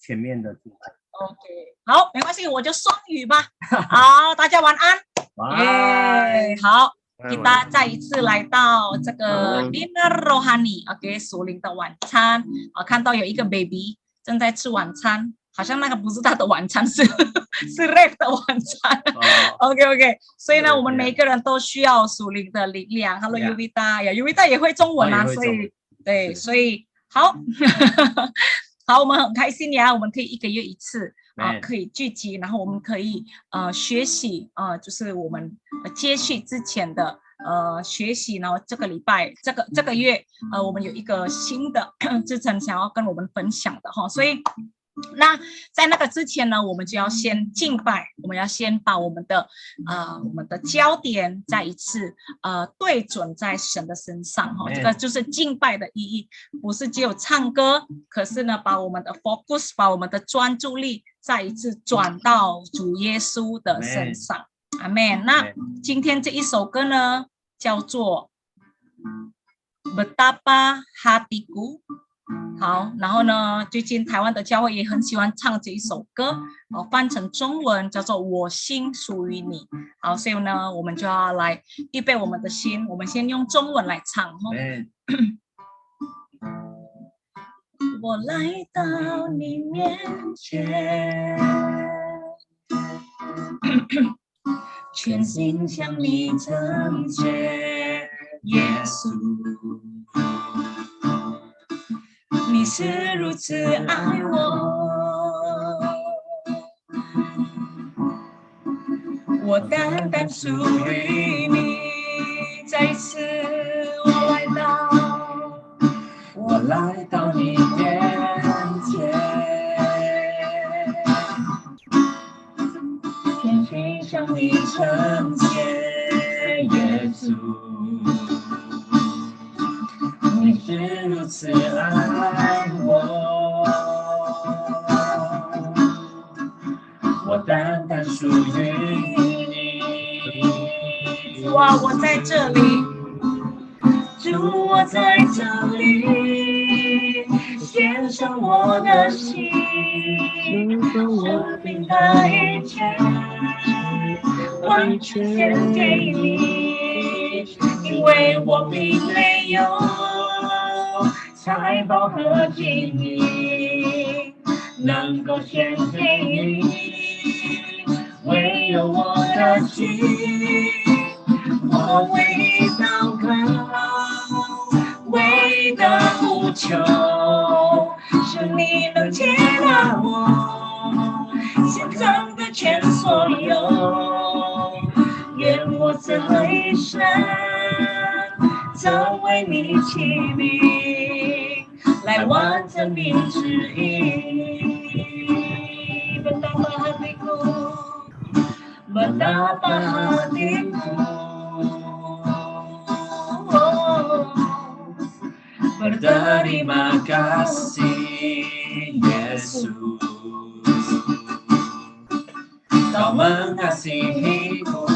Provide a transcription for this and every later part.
全面的敬拜。OK， 好，没关系，我就双语吧。好，大家晚安。好。Kita 再一次来到这个 dinner rohani，OK， 属灵的晚餐。看到有一个 baby 正在吃晚餐，好像那个不是他的晚餐，是 Rev 的晚餐。OK， 所以呢，我们每个人都需要属灵的力量。Hello Yuvita 也会中文啊，所以对，所以好，好，我们很开心呀，我们可以1个月1次。可以聚集，然后我们可以学习就是我们接续之前的学习，然后这个礼拜这个月我们有一个新的志成想要跟我们分享的哈，所以那在那个之前呢，我们就要先敬拜，我们要先把我们的焦点再一次对准在神的身上哈，这个就是敬拜的意义，不是只有唱歌，可是呢，把我们的 focus， 把我们的专注力再一次转到主耶稣的身上，阿们。那今天这一首歌呢，叫做 Betapa Hatiku。好，然后呢，最近台湾的教会也很喜欢唱这一首歌，翻成中文叫做我心属于你。好，所以呢，我们就要来预备我们的心，我们先用中文来唱。我来到你面前，全心向你称谢，耶稣。你是如此爱我，我单单属于你。再一次，我来到你面前，全心向你称谢，耶稣。你是如此爱我，我单单属于你。哇，我在这里，主，我在这里，献上我的心，生命的一切，完全献给你，因为我并没有财宝和金银能够献给你，唯有我的心，我唯一祷告，唯一的呼求，是你能接纳我心中的全所有，愿我这一生成为你器皿，来完成你旨意。Betapa hatiku berterima kasih, Yesus. Kau mengasihiku,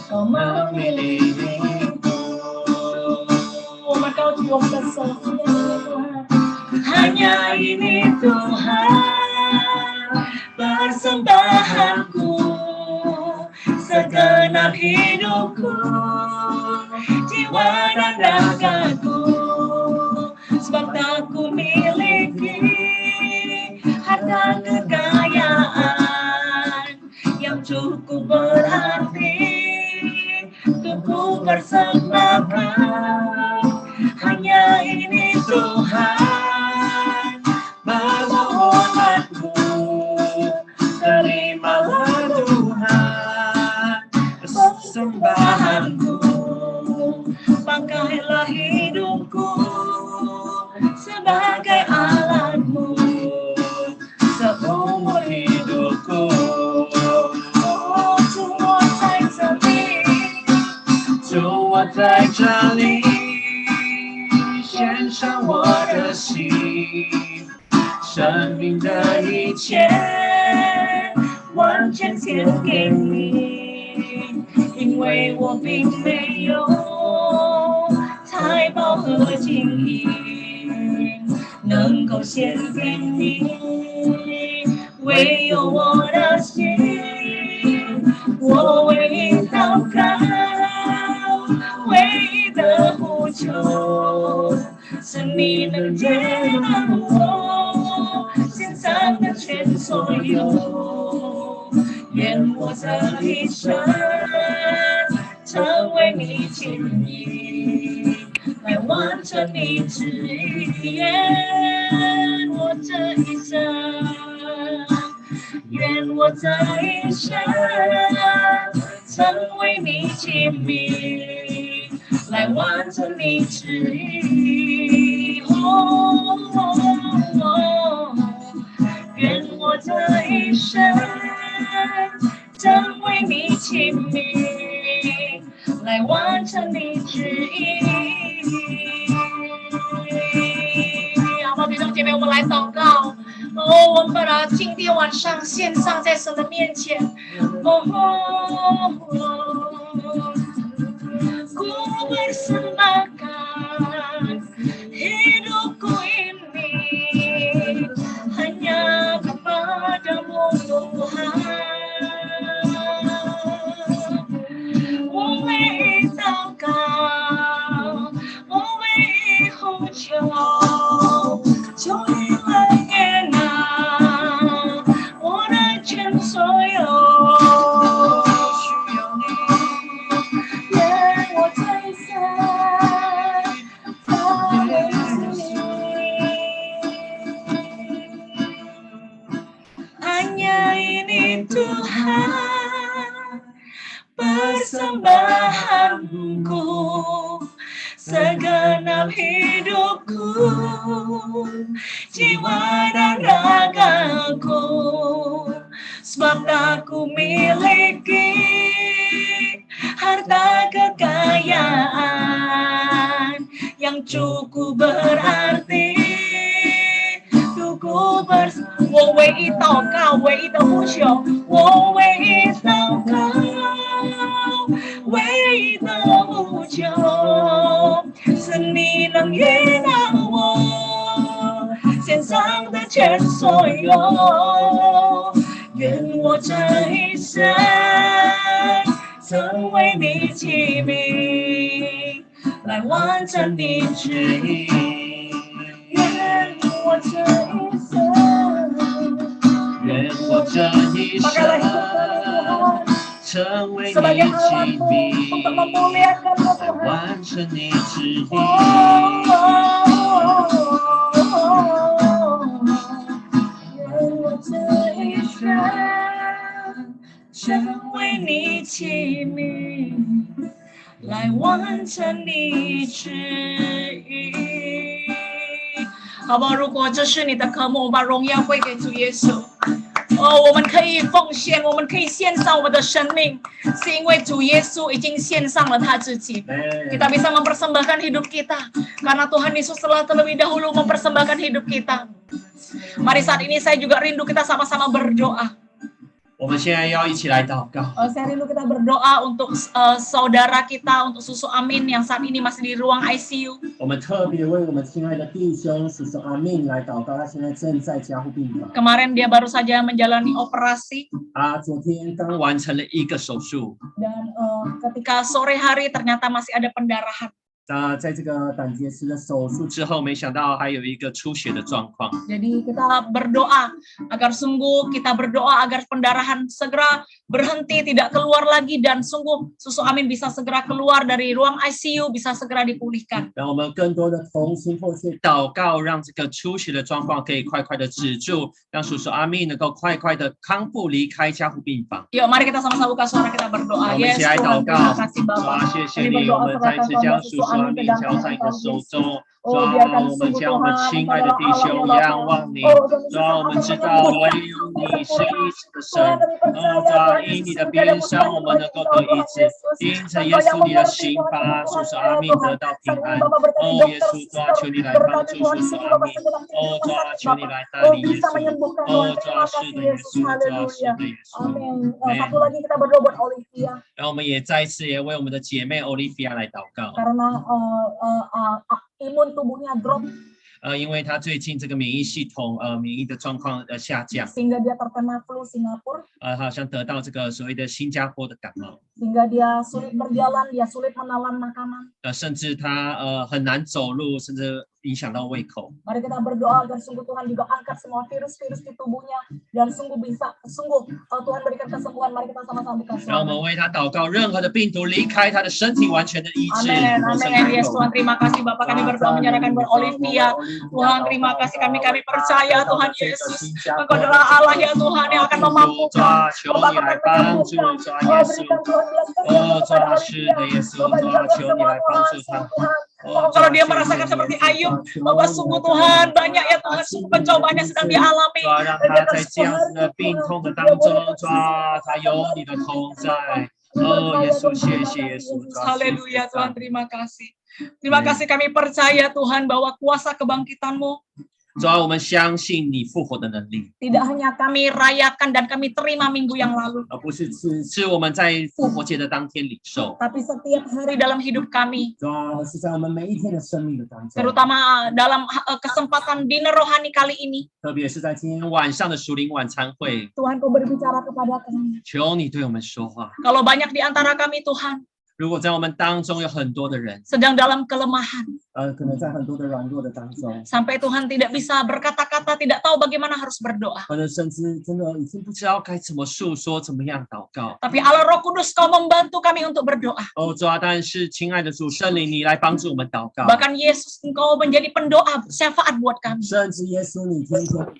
Kau memilihiku. Kau cium kesetiaan, hanya ini Tuhan persembahanku, segenap hidupku, jiwa dan ragaku, sebab tak ku miliki harta kekayaan yang cukup berarti untuk ku persembahkan, hanya ini Tuhan permohonanku, terimalah Tuhan persembahanku, pakailah hidupku sebagai alatmu seumur hidupku. Oh, 主我在这里，主我在这里，献上我的心，生命的一切完全献给你，因为我并没有财宝和金银献给你，唯有我的心，我唯一祷告，唯一的呼求，是你能接纳我献上的全所有，愿我这一生成为你亲密，来完成你旨意，愿我这一生，愿我这一生成为你亲密，来完成你旨意。愿我这一生成为你亲密，来完成你旨意。好吧，弟兄姐妹，我们来祷告。我们把今天晚上献上在神的面前。Ku persembahkan hidupku ini hanya kepadamu Tuhan. 我唯一祷告，我唯一呼求，求你来接纳我的全所有。需要你，愿我这一生成为你。Hanya ini Tuhan persembahanku, segenap hidupku, jiwa dan ragaku, sebab tak ku miliki harta kekayaan yang cukup berarti. 我唯一祷告，唯一的呼求，我唯一祷告，唯一的呼求，是你能悦纳我献上的全所有。愿我这一生成为你器皿，来完成你旨意。愿我这一生，愿我这一生成为你器皿，来完成你旨意。愿我这一生成为你器皿，来完成你旨意。好不好？如果这是你的科目，我把荣耀归给主耶稣。我们可以奉献，我们可以献上我们的生命，是因为主耶稣已经献上了他自己。Kita bisa mempersembahkan hidup kita karena Tuhan Yesus telah terlebih dahulu mempersembahkan hidup kita. Mari saat ini saya juga rindu kita sama-sama berdoa. 我们现在要一起来祷告。Saya rindu kita berdoa untuk saudara kita, untuk Susu Amin yang saat ini masih di ruang ICU. 我们特别为我们亲爱的弟兄叔叔阿明来祷告，他现在正在加护病房。Kemarin dia baru saja menjalani operasi. 昨天刚完成了一个手术。Dan ketika sore hari ternyata masih ada pendarahan. 在这个胆结石的手术之后，没想到还有一个出血的状况。Jadi kita berdoa agar sungguh kita berdoa agar pendarahan segera berhenti, tidak keluar lagi, dan sungguh Susu Amin bisa segera keluar dari ruang ICU, bisa segera dipulihkan. 让我们更多的同心迫切祷告，让这个出血的状况可以快快的止住，让叔叔阿密能够快快的康复，离开加护病房。Yuk, mari kita sama-sama buka suara kita berdoa. 我们一起来祷告。谢谢你，我们再次将叔叔阿密交在你的手中。主啊，我们将我们亲爱的弟兄仰望你。主啊，我们知道唯有你是医治的神。主啊，因你的鞭伤，我们能够得医治；因着耶稣你的刑罚，叔叔阿密得到平安。耶稣，主啊，求你来帮助叔叔阿密。主啊，求你来带领耶稣。主啊，是的，耶稣，主啊，是的，耶稣。Satu lagi kita berdoa buat Olivia. 然后我们也再次也为我们的姐妹 Olivia 来祷告。 Karena imun tubuhnya drop. 因为他最近这个免疫系统免疫的状况下降， sehingga dia terkena flu Singapura, 他好像得到这个所谓的新加坡的感冒， sehingga dia sulit berjalan, dia sulit menelan makanan. 甚至他很难走路，甚至影响到胃口。 Mari kita berdoa agar sungguh Tuhan juga angkat semua virus-virus di tubuhnya dan sungguh Tuhan berikan kesembuhan. Mari kita sama-sama buka 让我 suara. 们为他祷告，任何的病毒离开他的身体，完全的医治。 Amin, amin. Yes Tuhan, terima kasih Bapak, kami berdoa menyerahkan buat Olivia. Tuhan, terima kasih, kami percaya Tuhan Yesus, Engkau adalah Allah ya Tuhan yang akan memampukan, Engkau akan menyembuhkan. Berikan Tuhan belas kasihan kepada Olivia. Kalau dia merasakan seperti Ayub, Bapak sungguh Tuhan banyak ya Tuhan, sungguh pencobaannya sedang dialami. 让他在这样子的病痛的当中，主啊，他有你的同在。耶稣，谢谢耶稣， Haleluya Tuhan, terima kasih. Terima kasih, kami percaya Tuhan bahwa kuasa kebangkitan-Mu 主啊，我们相信你复活的能力， tidak hanya kami rayakan dan kami terima minggu yang lalu, 而不是只是我们在复活节的当天领受。 tapi setiap hari dalam hidup kami, 主啊，是在我们每一天的生命的当中， terutama dalam kesempatan dinner rohani kali ini. 特别是在今天晚上的属灵晚餐会， Tuhan, Kau berbicara kepada kami. 求你对我们说话。 Kalau banyak di antara kami Tuhan 如果在我们当中有很多的人， sedang dalam kelemahan, 可能在很多的软弱的当中， sampai Tuhan tidak bisa berkata-kata, tidak tahu bagaimana harus berdoa. 可能甚至真的已经不知道该怎么诉说，怎么样祷告。 Tapi Allah Roh Kudus, Kau membantu kami untuk berdoa. 主啊，但是亲爱的主圣灵，你来帮助我们祷告。 Bahkan Yesus, Engkau menjadi pendoa, syafaat buat kami. 甚至耶稣，你天天，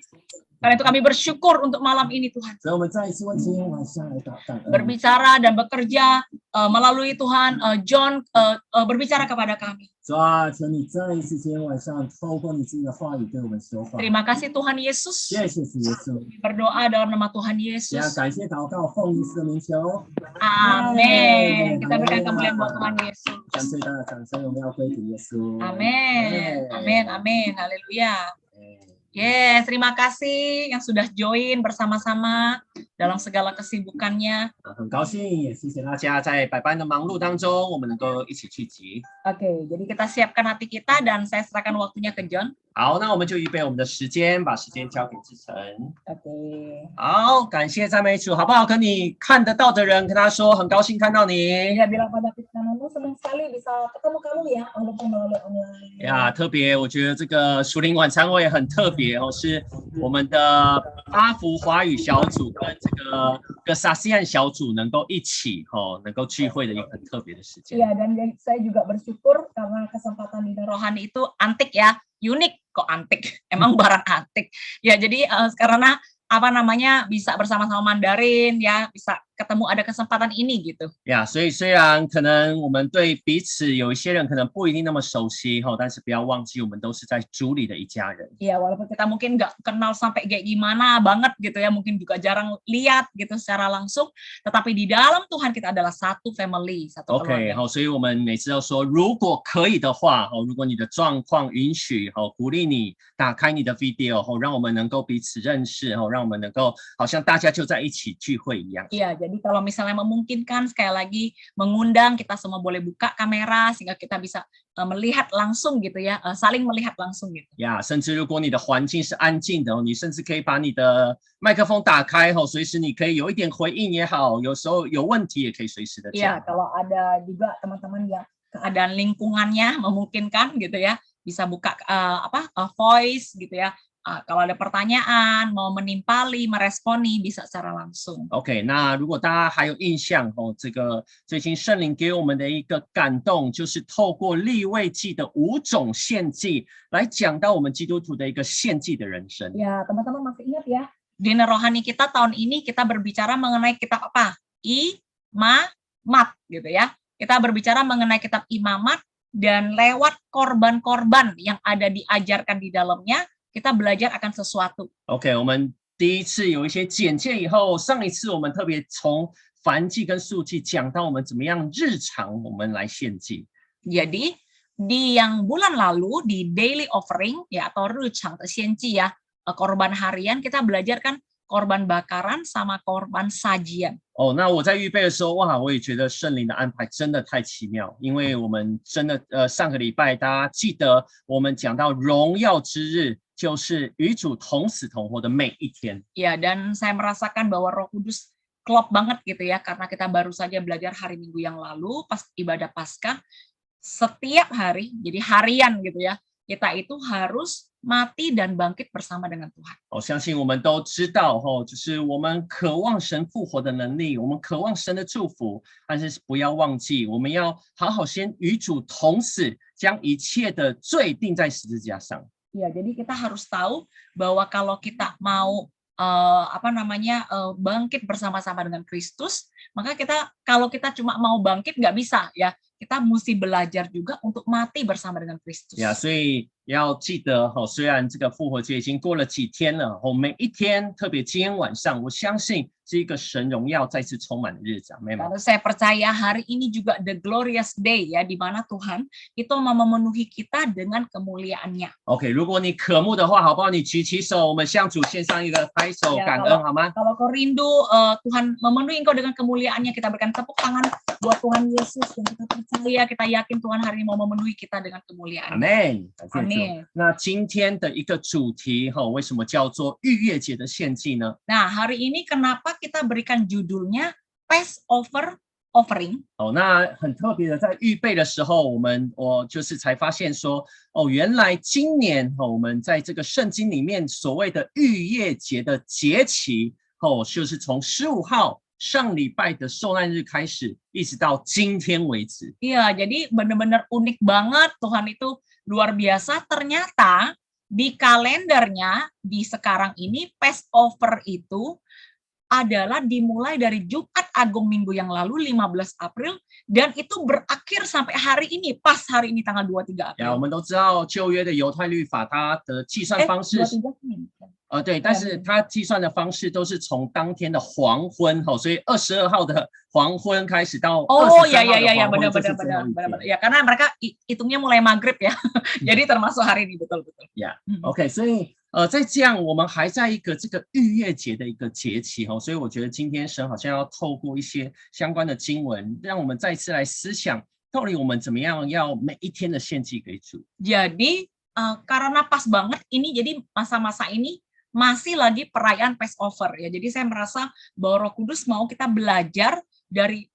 Karena itu kami bersyukur untuk malam ini Tuhan. 所以我们再一次为今天晚上来祷告。 Berbicara dan bekerja melalui Tuhan, John berbicara kepada kami. 主啊，求你再一次今天晚上透过你自己的话语对我们说话。 Terima kasih Tuhan Yesus. 谢谢主耶稣， Berdoa dalam nama Tuhan 也要 Yesus. 感谢祷告，奉耶稣的名求。 Amin. Kita berikan kemuliaan buat Tuhan Yesus. 将最大的掌声荣耀归给耶稣。 Amin. Amin. Amin. Haleluya. Yes, terima kasih yang sudah join bersama-sama dalam segala kesibukannya. 很高兴，也谢谢大家在百般的忙碌当中，我们能够一起聚集。 Oke, jadi kita siapkan hati kita dan saya serahkan waktunya ke John. 好，那我们就预备我们的时间，把时间交给志成。 Oke. 好，感谢赞美主，好不好？跟你看得到的人跟他说，很高兴看到你。 Ya, bilang pada Krisnanu, senang sekali bisa ketemu kamu ya, walaupun melalui online. 呀，特别，我觉得这个属灵晚餐会也很特别哦，是我们的阿福华语小组跟这个萨西安小组能够一起能够聚会的一个很特别的时间。 Iya, dan saya juga bersyukur karena kesempatan di rohani itu antik ya, unik kok antik, emang barang antik. Ya, jadi karena apa namanya bisa bersama-sama Mandarin ya, bisa ketemu ada kesempatan ini gitu. 呀，所以虽然可能我们对彼此有一些人可能不一定那么熟悉但是不要忘记我们都是在主里的一家人。 Ya, walaupun kita mungkin nggak kenal sampai kayak gimana banget gitu ya, mungkin juga jarang lihat gitu secara langsung, tetapi di dalam Tuhan kita adalah satu family, satu OK， keluarga. 所以我们每次都说，如果可以的话，如果你的状况允许，鼓励你打开你的 video，让我们能够彼此认识，让我们能够好像大家就在一起聚会一样。 Iya, jadi kalau misalnya memungkinkan sekali lagi mengundang kita semua boleh buka kamera sehingga kita bisa melihat langsung gitu ya, saling melihat langsung gitu. 呀，甚至如果你的环境是安静的，你甚至可以把你的麦克风打开，随时你可以有一点回应也好，有时候有问题也可以随时的讲。 Iya, kalau ada juga teman-teman yang keadaan lingkungannya memungkinkan gitu ya, bisa buka voice gitu ya. Kalau ada pertanyaan, mau menimpali, meresponi, bisa secara langsung. OK， 那如果大家还有印象这个最近圣灵给我们的一个感动，就是透过利未记的5种献祭来讲到我们基督徒的一个献祭的人生。 Ya, teman-teman masih ingat ya, dinner rohani kita tahun ini kita berbicara mengenai kitab apa? Imamat gitu ya. Kita berbicara mengenai kitab Imamat dan lewat korban-korban yang ada diajarkan di dalamnya, kita belajar akan sesuatu. OK， 我们第一次有一些简介以后，上一次我们特别从燔祭跟素祭讲到我们怎么样日常我们来献祭。 Jadi di yang bulan lalu di daily offering ya atau ruchang atau sienci ya, korban harian kita belajar kan korban bakaran sama korban sajian. 哦，那我在预备的时候，哇，我也觉得圣灵的安排真的太奇妙，因为我们真的上个礼拜大家记得我们讲到荣耀之日，就是与主同死同活的每一天。 Ya, dan saya merasakan bahwa Roh Kudus klop banget gitu ya, karena kita baru saja belajar hari Minggu yang lalu pas ibadah Paskah, setiap hari, jadi harian gitu ya, kita itu harus mati dan bangkit bersama dengan Tuhan. 我相信我们都知道，就是我们渴望神复活的能力，我们渴望神的祝福，但是不要忘记，我们要好好先与主同死，将一切的罪定在十字架上。 Ya, jadi kita harus tahu bahwa kalau kita mau bangkit bersama-sama dengan Kristus, maka kalau kita cuma mau bangkit nggak bisa ya, kita mesti belajar juga untuk mati bersama dengan Kristus. 呀，所以要记得虽然这个复活节已经过了几天了，每一天，特别今天晚上，我相信是一个神荣耀再次充满的日子，阿们。 Lalu saya percaya hari ini juga the glorious day ya, di mana Tuhan itu mau memenuhi kita dengan kemuliaannya. OK， 如果你渴慕的话，好不好？你举起手，我们向主献上一个拍手感恩，好吗？ Kalau kau rindu Tuhan memenuhi engkau dengan kemuliaannya, kita berikan tepuk tangan buat Tuhan Yesus, dan kita percaya, kita yakin Tuhan hari ini mau memenuhi kita dengan kemuliaan. 阿门，感谢主。 Amin. 那今天的一个主题为什么叫做逾越节的献祭呢？ Nah, hari ini kenapa kita berikan judulnya Passover Offering? 那很特别的，在预备的时候，我就是才发现说，原来今年我们在这个圣经里面所谓的逾越节的节期，就是从15号上礼拜的受难日开始，一直到今天为止。 Iya, jadi benar-benar unik banget, Tuhan itu luar biasa. Ternyata di kalendernya di sekarang ini Passover itu adalah dimulai dari Jumat Agung minggu yang lalu 15 April dan itu berakhir sampai hari ini, pas hari ini tanggal 23 April. 我们都知道旧约的犹太律法，它的计算方式是对，但是它计算的方式都是从当天的黄昏，所以22号的黄昏开始到23号的黄昏，这是最后一天。 Ya, karena mereka hitungnya mulai maghrib ya. Jadi termasuk hari ini, betul-betul. Ya, OK， 所以在这样我们还在一个这个逾越节的一个节期，所以我觉得今天神好像要透过一些相关的经文，让我们再次来思想，到底我们怎么样要每一天的献祭给主。 Jadi karena pas banget ini, jadi masa-masa ini masih lagi perayaan Passover ya. Jadi saya merasa bahwa Roh Kudus mau kita belajar dari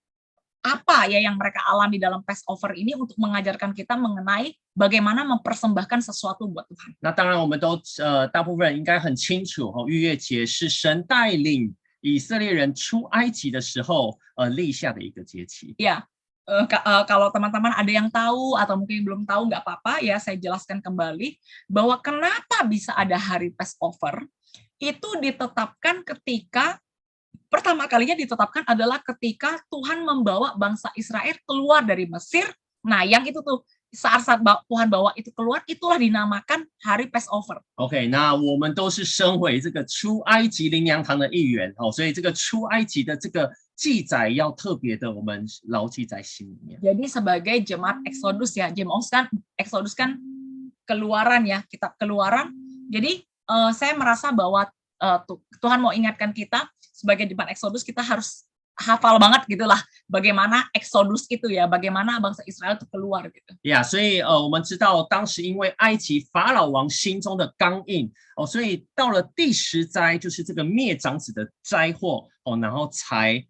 apa ya yang mereka alami dalam Passover ini untuk mengajarkan kita mengenai bagaimana mempersembahkan sesuatu buat Tuhan. 那当然我们都大部分人应该很清楚，逾越节是神带领以色列人出埃及的时候立下的一个节期。 Ya, kalau teman-teman ada yang tahu atau mungkin belum tahu nggak apa-apa ya, saya jelaskan kembali bahwa kenapa bisa ada hari Passover itu ditetapkan ketika pertama kalinya ditetapkan adalah ketika Tuhan membawa bangsa Israel keluar dari Mesir. Nah, yang itu tuh saat-saat Tuhan bawa itu keluar, itulah dinamakan hari Passover. OK， 那我们都是身为这个出埃及灵粮堂的一员，所以这个出埃及的这个记载要特别的我们牢记在心里面。 Jadi sebagai jemaat Exodus ya, Exodus kan keluaran ya, kitab keluaran. Jadi saya merasa bahwa Tuhan mau ingatkan kita sebagai jemaat Exodus, kita harus hafal banget gitulah bagaimana Exodus itu ya, bagaimana bangsa Israel itu keluar gitu. Yeah， 所以我们知道当时因为埃及法老王心中的刚硬所以到了第10灾就是这个灭长子的灾祸然后才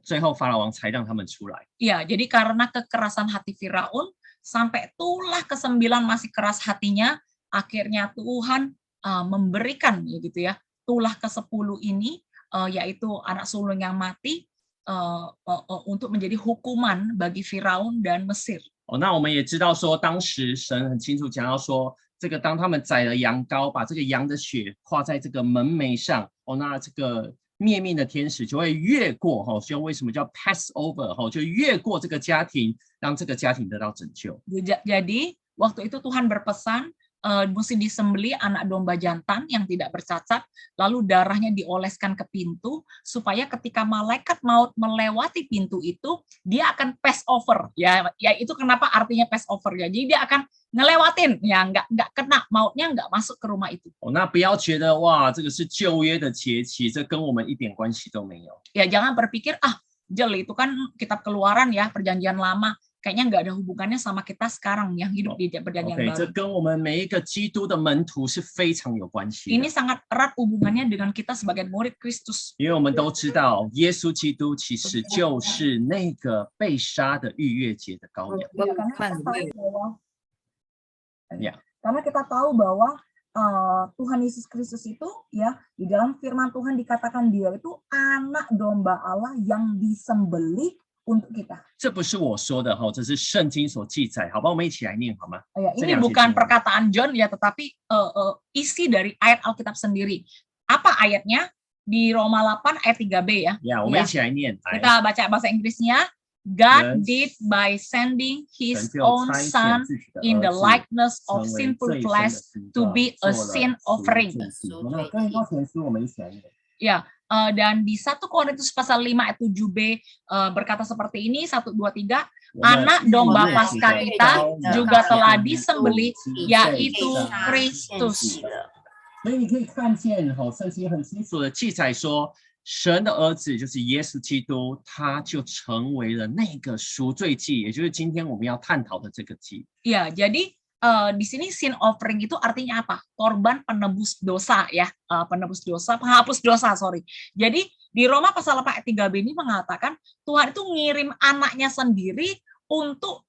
最后法老王才让他们出来。 Iya, jadi karena kekerasan hati Firaun sampai tulah ke-9 masih keras hatinya, akhirnya Tuhan memberikan ya gitu ya, tulah ke-10 ini yaitu anak sulung yang mati untuk menjadi hukuman bagi Firaun dan Mesir. 那我们也知道说当时神很清楚讲到说这个当他们宰了羊羔，把这个羊的血画在这个门楣上那这个灭命的天使就会越过所以为什么叫 Passover 就越过这个家庭，让这个家庭得到拯救。 Jadi waktu itu Tuhan berpesan mesti disembelih anak domba jantan yang tidak bercacat, lalu darahnya dioleskan ke pintu supaya ketika malaikat maut melewati pintu itu dia akan pass over ya itu kenapa artinya pass over ya, jadi dia akan ngelewatin ya, nggak kena mautnya, nggak masuk ke rumah itu. 那不要觉得哇，这个是旧约的节期，这跟我们一点关系都没有。 Ya jangan berpikir itu kan kitab Keluaran ya, perjanjian lama. Kayaknya nggak ada hubungannya sama kita sekarang yang hidup di perjanjian baru. 这跟我们每一个基督的门徒是非常有关系的。 Ini sangat erat hubungannya dengan kita sebagai murid Kristus. 因为我们都知道，耶稣基督其实就是那个被杀的逾越节的羔羊。 Karena kita tahu bahwa Tuhan Yesus Kristus itu ya di dalam firman Tuhan dikatakan dia itu anak domba Allah yang disembelih untuk kita. 这不是我说的哈，这是圣经所记载，好吧？我们一起来念好吗？ Ini bukan perkataan John ya, tetapi isi dari ayat Alkitab sendiri. Apa ayatnya? Di Roma 8 ayat 3b ya. 我们一起来念。 Kita baca bahasa Inggrisnya. God did by sending His own Son in the likeness of sinful flesh to be a sin offering. 那哥林多前书我们一起来念。 Ya, dan di 1 Korintus pasal 5 ayat 7b berkata seperti ini, 1, 2, 3, anak domba Paskah kita juga telah disembelih, yaitu Kristus. 所以你可以看见，圣经很清楚的记载说，神的儿子就是耶稣基督，他就成为了那个赎罪祭，也就是今天我们要探讨的这个祭。 Ya, jadi di sini sin offering itu artinya apa? Korban penebus dosa ya, penghapus dosa, sorry. Jadi di Roma pasal 4 ayat 3b ini mengatakan Tuhan itu ngirim anaknya sendiri untuk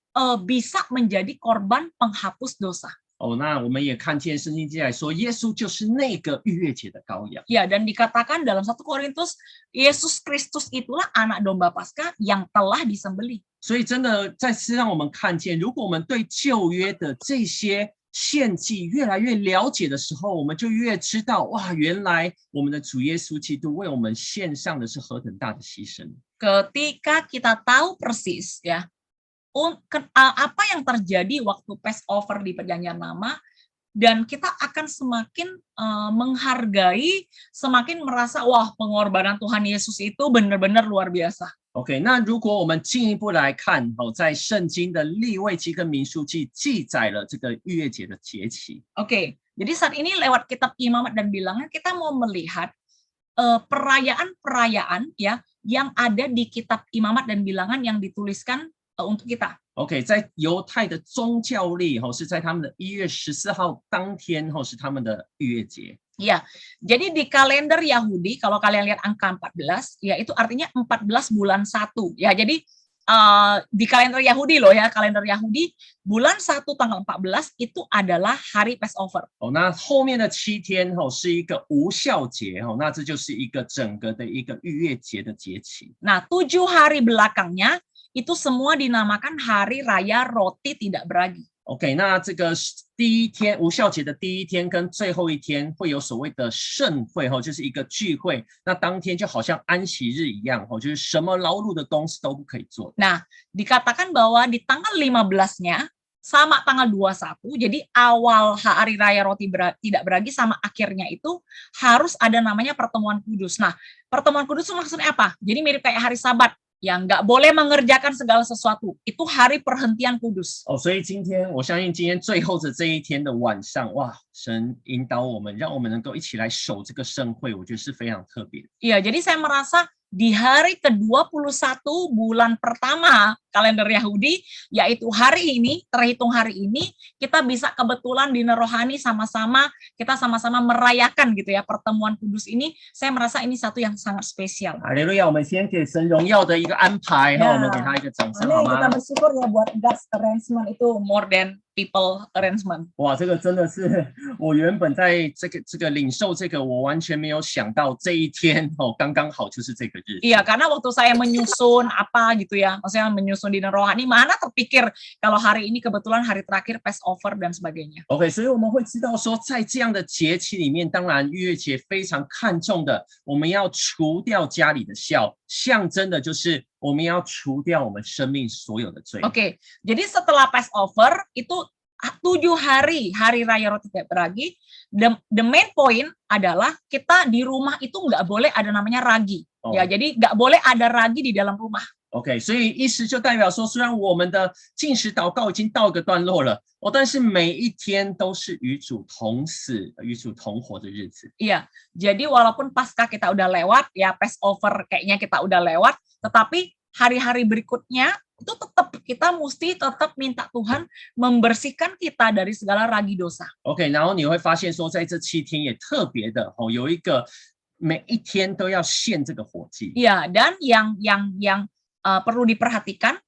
bisa menjadi korban penghapus dosa. 那我们也看见圣经记载说，耶稣就是那个逾越节的羔羊。 Ya, dan dikatakan dalam 1 Korintus, Yesus Kristus itulah anak domba Paskah yang telah disembelih. 所以真的再次让我们看见，如果我们对旧约的这些献祭越来越了解的时候，我们就越知道，哇，原来我们的主耶稣基督为我们献上的是何等大的牺牲。 Ketika kita tahu persis ya, apa yang terjadi waktu Passover di perjanjian lama, dan kita akan semakin menghargai, semakin merasa wah pengorbanan Tuhan Yesus itu benar-benar luar biasa. OK， 那如果我们进一步来看，在圣经的利未记跟民数记记载了这个逾越节的节期。 OK， jadi saat ini lewat kitab Imamat dan Bilangan kita mau melihat perayaan-perayaan ya yang ada di kitab Imamat dan Bilangan yang dituliskan untuk kita. OK， 在犹太的宗教历是在他们的1月14号当天是他们的逾越节。 Ya, jadi di kalender Yahudi kalau kalian lihat angka 14, ya itu artinya 14 bulan 1. Ya, jadi di kalender Yahudi loh ya, kalender Yahudi bulan 1 tanggal 14 itu adalah hari Passover. 那后面的7天是一个无酵节，那这就是一个整个的一个逾越节的节期。 Nah, 7 hari belakangnya itu semua dinamakan hari raya roti tidak beragi. OK， 那这个第一天无酵节的第一天跟最后一天会有所谓的盛会，就是一个聚会。那当天就好像安息日一样，就是什么劳碌的公司都不可以做。 Nah, dikatakan bahwa di tanggal 15-nya sama tanggal 21, jadi awal hari raya roti tidak beragi sama akhirnya itu harus ada namanya pertemuan kudus. Nah, pertemuan kudus itu maksudnya apa? Jadi mirip kayak hari Sabat. Yang nggak boleh mengerjakan segala sesuatu, itu hari perhentian kudus. 所以今天我相信今天最后的这一天的晚上，哇，神引导我们，让我们能够一起来守这个盛会，我觉得是非常特别。 Iya, jadi saya merasa di hari ke-21 bulan pertama kalender Yahudi, yaitu hari ini, terhitung hari ini, kita bisa kebetulan dinner rohani sama-sama, kita sama-sama merayakan gitu ya pertemuan kudus ini. Saya merasa ini satu yang sangat spesial. 哈利路亚！我们先给神荣耀的一个安排，我们给他一个掌声，好吗？ Kita bersyukur ya buat God's arrangement itu. More than people arrangement. 哇，这个真的是我原本在这个领受这个，我完全没有想到这一天刚刚好就是这个日子。 Iya, karena waktu saya menyusun apa gitu ya, maksudnya menyusun dinner rohani, mana terpikir kalau hari ini kebetulan hari terakhir Passover dan sebagainya. OK， 所以我们会知道说，在这样的节期里面，当然逾越节非常看重的，我们要除掉家里的酵，象征的就是我们要除掉我们生命所有的罪。 Oke, jadi setelah Passover itu 7 hari raya roti tidak beragi, the main point adalah kita di rumah itu nggak boleh ada namanya ragi. Ya, jadi nggak boleh ada ragi di dalam rumah. OK， 所以意思就代表说，虽然我们的禁食祷告已经到一个段落了，但是每一天都是与主同死、与主同活的日子。Iya, jadi walaupun Paskah kita udah lewat, ya Passover kayaknya kita udah lewat, tetapi hari-hari berikutnya itu tetap kita mesti tetap minta Tuhan membersihkan kita dari segala ragi dosa. OK， 然后你会发现说，在这7天也特别的有一个每一天都要献这个火祭。Iya, dan yang perlu diperhatikan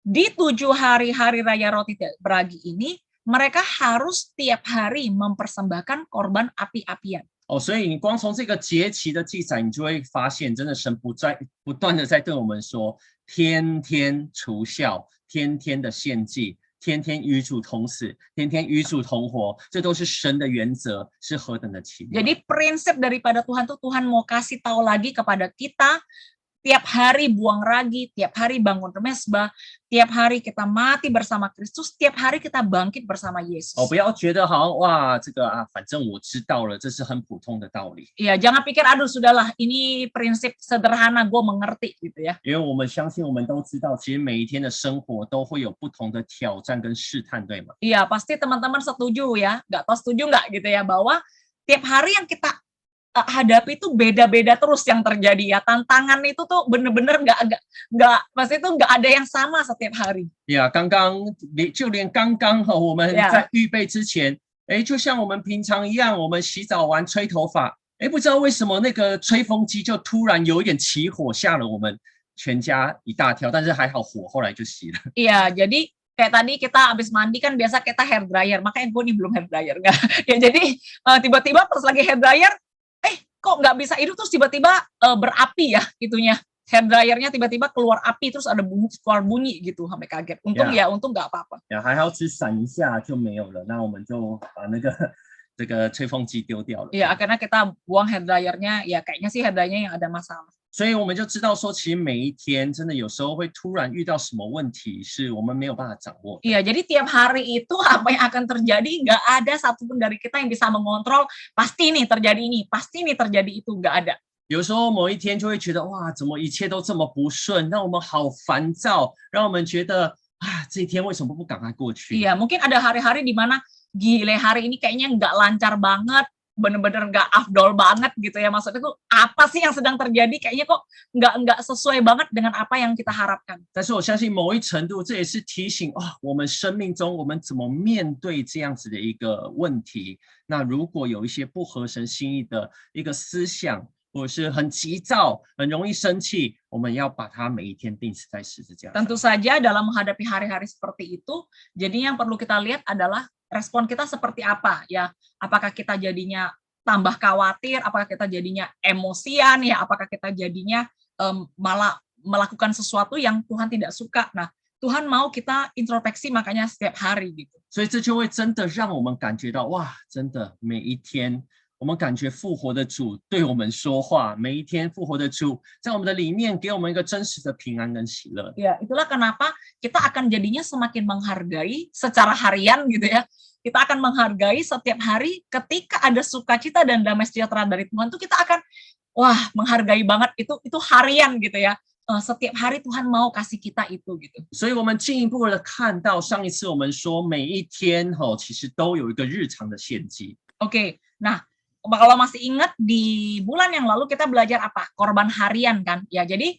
di 7 hari raya roti tidak beragi ini, mereka harus tiap hari mempersembahkan korban api-apian. 所以你光从这个节期的记载，你就会发现，真的神不断的在对我们说，天天除酵，天天的献祭，天天与主同死，天天与主同活，这都是神的原则，是何等的奇妙。 Jadi prinsip daripada Tuhan tuh Tuhan mau kasih tahu lagi kepada kita, tiap hari buang ragi, tiap hari bangun mezbah, tiap hari kita mati bersama Kristus, tiap hari kita bangkit bersama Yesus. 不要觉得好像哇，这个反正我知道了，这是很普通的道理。 Iya, jangan pikir aduh sudahlah, ini prinsip sederhana, gue mengerti gitu ya. 因为我们相信，我们都知道，其实每一天的生活都会有不同的挑战跟试探，对吗？ Iya, pasti teman-teman setuju ya, nggak tahu setuju nggak gitu ya, bahwa tiap hari yang kita hadapi itu beda-beda terus yang terjadi ya. Tantangan itu tuh bener-bener nggak, pasti itu nggak ada yang sama setiap hari. 就连刚刚我们在预备之前，就像我们平常一样，我们洗澡完吹头发，不知道为什么那个吹风机就突然有一点起火，吓了我们全家一大跳，但是还好火后来就熄了。 Iya, jadi kayak tadi kita habis mandi kan biasa kita hair dryer, makanya gue nih belum hair dryer enggak. Ya jadi tiba-tiba pas lagi hair dryer, kok nggak bisa hidup, terus tiba-tiba berapi ya itunya. Hair dryernya tiba-tiba keluar api, terus ada keluar bunyi gitu, sampai kaget. Untung untung nggak apa-apa. 还好只闪一下就没有了，那我们就把这个吹风机丢掉了。 Iya, akhirnya kita buang hair dryernya, ya kayaknya sih hair dryernya yang ada masalah. 所以我们就知道说，其实每一天真的有时候会突然遇到什么问题，是我们没有办法掌握。 Iya, jadi tiap hari itu apa yang akan terjadi, nggak ada satupun dari kita yang bisa mengontrol, pasti nih terjadi ini, pasti nih terjadi itu, nggak ada. 有时候某一天就会觉得哇，怎么一切都这么不顺，让我们好烦躁，让我们觉得这一天为什么不赶快过去？ Iya, mungkin ada hari-hari di mana gile hari ini kayaknya nggak lancar banget, bener-bener nggak afdol banget gitu ya. Maksudnya tuh apa sih yang sedang terjadi, kayaknya kok nggak sesuai banget dengan apa yang kita harapkan. 但是我相信某一程度，这也是提醒我们生命中我们怎么面对这样子的一个问题。那如果有一些不合神心意的一个思想，或者是很急躁、很容易生气，我们要把它每一天钉死在十字架上。 Tentu saja dalam menghadapi hari-hari seperti itu, jadi yang perlu kita lihat adalah respon kita seperti apa ya. Apakah kita jadinya tambah khawatir, apakah kita jadinya emosian ya, apakah kita jadinya malah melakukan sesuatu yang Tuhan tidak suka. Nah, Tuhan mau kita introspeksi makanya setiap hari gitu. 所以这就会真的让我们感觉到哇，真的每一天。 我们感觉复活的主对我们说话，每一天复活的主在我们的里面给我们一个真实的平安跟喜乐。 Ya, itulah kenapa kita akan jadinya semakin menghargai secara harian gitu ya. Kita akan menghargai setiap hari ketika ada sukacita dan damai sejahtera dari Tuhan tuh kita akan menghargai banget itu harian gitu ya. Setiap hari Tuhan mau kasih kita itu gitu. 所以我们进一步的看到上一次我们说每一天其实都有一个日常的献祭。 Oke, nah kalau masih ingat di bulan yang lalu kita belajar apa? Korban harian kan? Ya, jadi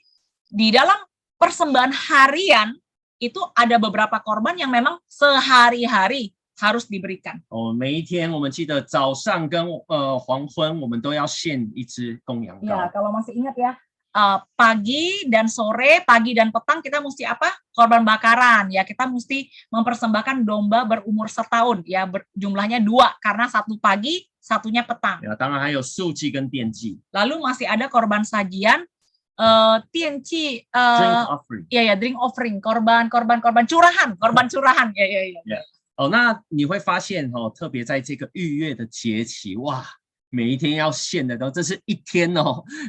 di dalam persembahan harian itu ada beberapa korban yang memang sehari-hari harus diberikan. 每一天我们记得早上跟黄昏我们都要献一只公羊羔。 Ya, kalau masih ingat ya. Pagi dan sore, pagi dan petang kita mesti apa? Korban bakaran ya, kita mesti mempersembahkan domba berumur setahun ya, jumlahnya 2 karena satu pagi, satunya petang. 当然还有素祭跟奠祭。 Lalu masih ada korban sajian, tianci, drink offering. drink offering, korban curahan, ya. 那你会发现特别在这个逾越的节期，哇。 每一天要献的这是一天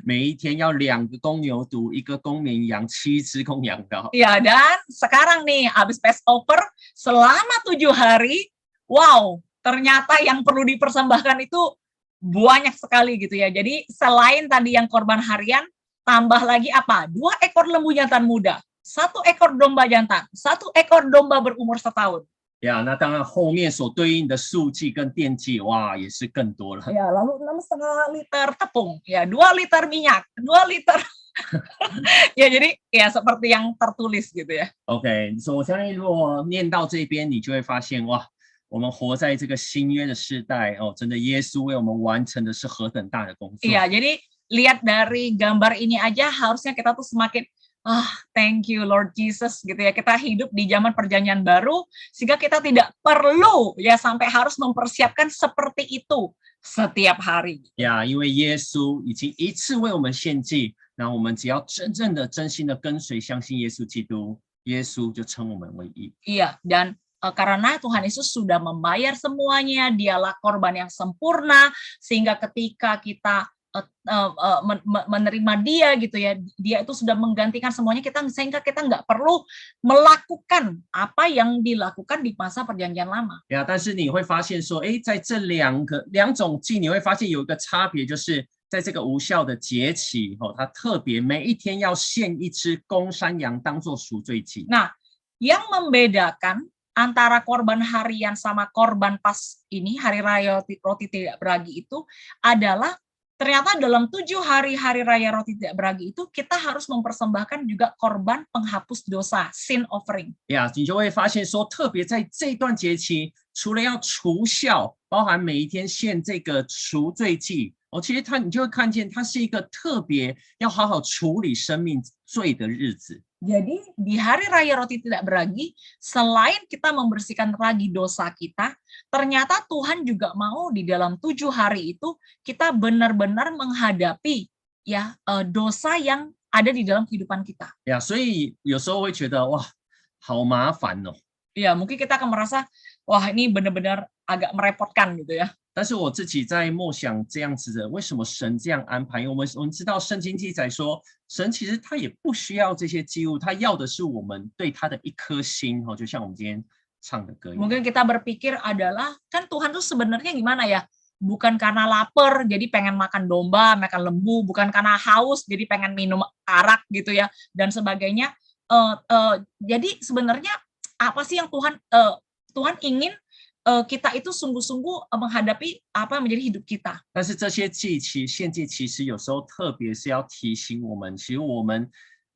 每一天要2个公牛犊，1个公绵羊，7只公羊羔。 Ya, dan sekarang nih habis Passover selama 7 hari wow, ternyata yang perlu dipersembahkan itu banyak sekali gitu ya. Jadi selain tadi yang korban harian, tambah lagi apa? 2 ekor lembu jantan muda, 1 ekor domba jantan, 1 ekor domba berumur setahun. 呀，那当然后面所对应的数祭跟奠祭，哇，也是更多了。 Ya, lalu 6,5 liter Tepung, ya 2 liter minyak, 2 liter. Ya jadi ya seperti yang tertulis gitu ya. OK， 所以我相信如果念到这边，你就会发现哇，我们活在这个新约的时代哦，真的耶稣为我们完成的是何等大的工作。 Iya, jadi lihat dari gambar ini aja harusnya kita tuh semakin thank you Lord Jesus gitu ya. Kita hidup di zaman perjanjian baru sehingga kita tidak perlu ya sampai harus mempersiapkan seperti itu setiap hari. 呀，因为耶稣已经一次为我们献祭，那我们只要真正的、真心的跟随、相信耶稣基督，耶稣就称我们为义。 Iya, dan karena Tuhan Yesus sudah membayar semuanya, dialah korban yang sempurna, sehingga ketika kita menerima dia gitu ya, dia itu sudah menggantikan semuanya kita, sehingga kita nggak perlu melakukan apa yang dilakukan di masa perjanjian lama. 呀，但是你会发现说，哎，在这两种祭，你会发现有一个差别，就是在这个无效的节期，它特别每一天要献一只公山羊当做赎罪祭。 Nah, yang membedakan antara korban harian sama korban pas ini hari raya roti tidak beragi itu adalah ternyata dalam 7 hari raya roti tidak beragi itu kita harus mempersembahkan juga korban penghapus dosa, sin offering. 呀，你就会发现说，特别在这段节期，除了要除孝，包含每一天献这个赎罪祭，其实你就会看见它是一个特别要好好处理生命罪的日子。 Jadi di hari raya roti tidak beragi, selain kita membersihkan lagi dosa kita, ternyata Tuhan juga mau di dalam 7 hari itu kita benar-benar menghadapi ya dosa yang ada di dalam kehidupan kita. 呀，所以有时候会觉得哇，好麻烦哦。 Ya, mungkin kita akan merasa wah ini benar-benar agak merepotkan gitu ya. 但是我自己在默想这样子的，为什么神这样安排？因为我们知道圣经记载说，神其实他也不需要这些祭物，他要的是我们对他的一颗心，就像我们今天唱的歌一样。 Mungkin kita berpikir adalah kan Tuhan tuh sebenarnya gimana ya? Bukan karena lapar jadi pengen makan domba, makan lembu, bukan karena haus jadi pengen minum arak gitu ya dan sebagainya. Jadi sebenarnya apa sih yang Tuhan ingin kita itu sungguh-sungguh menghadapi apa yang menjadi hidup kita. 但是这些祭期、献祭其实有时候特别是要提醒我们，其实我们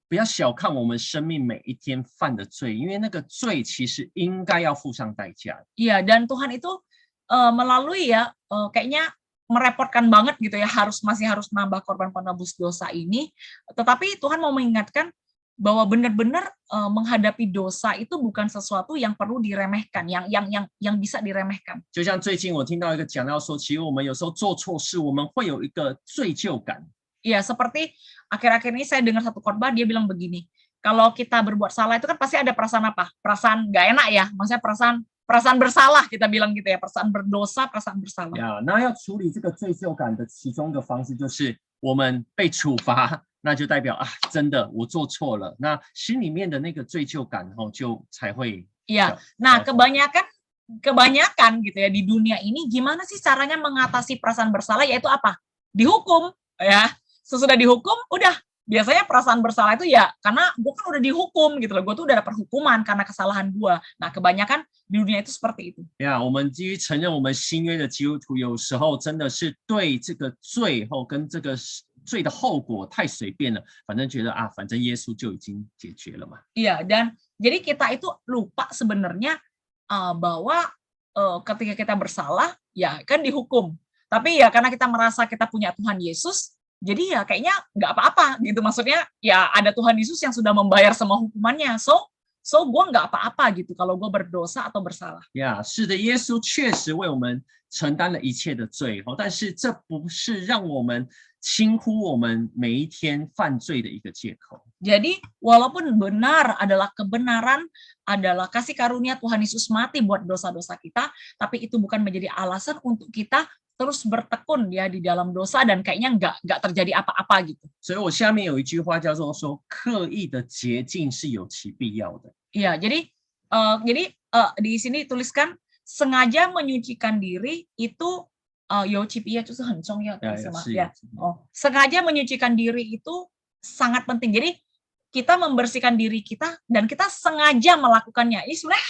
不要小看我们生命每一天犯的罪，因为那个罪其实应该要付上代价。 Iya, dan Tuhan itu melalui ya kayaknya merepotkan banget gitu ya, masih harus nambah korban penebus dosa ini. Tetapi Tuhan mau mengingatkan bahwa benar-benar menghadapi dosa itu bukan sesuatu yang perlu diremehkan, yang bisa diremehkan. 就像最近我听到一个讲到说，其实我们有时候做错事，我们会有一个罪疚感。 Ya, seperti akhir-akhir ini saya dengar satu khotbah dia bilang begini, kalau kita berbuat salah itu kan pasti ada perasaan apa? Perasaan nggak enak ya, maksudnya perasaan bersalah kita bilang gitu ya, perasaan berdosa, perasaan bersalah. 呀，那要处理这个罪疚感的其中一个方式就是我们被处罚。 那就代表真的我做错了，那心里面的那个罪疚感就才会。Iya, nah kebanyakan gitu ya di dunia ini gimana sih caranya mengatasi perasaan bersalah, yaitu apa? Dihukum ya. Sesudah dihukum udah biasanya perasaan bersalah itu ya karena gue kan udah dihukum gitu loh, gue tuh udah dapat hukuman karena kesalahan gue. Nah kebanyakan di dunia itu seperti itu. 呀，我们基于承认我们新约的基督徒有时候真的是对这个罪跟这个罪的后果太随便了，反正觉得反正耶稣就已经解决了嘛。 Iya, dan jadi kita itu lupa sebenarnya bahwa ketika kita bersalah ya kan dihukum. Tapi ya karena kita merasa kita punya Tuhan Yesus, jadi ya kayaknya nggak apa-apa gitu. Maksudnya ya ada Tuhan Yesus yang sudah membayar semua hukumannya. So gue nggak apa-apa gitu kalau gue berdosa atau bersalah. 呀，是的，耶稣确实为我们承担了一切的罪，但是这不是让我们轻忽我们每一天犯罪的一个借口。 Jadi walaupun benar adalah kebenaran, adalah kasih karunia Tuhan Yesus mati buat dosa-dosa kita, tapi itu bukan menjadi alasan untuk kita terus bertekun ya di dalam dosa dan kayaknya nggak terjadi apa-apa gitu. 所以我下面有一句话叫做说，刻意的洁净是有其必要的。 Iya, jadi di sini tuliskan sengaja menyucikan diri itu 尤其毕业就是很重要的意思吗？ sengaja menyucikan diri itu sangat penting. Jadi kita membersihkan diri kita dan kita sengaja melakukannya. Ini sebenarnya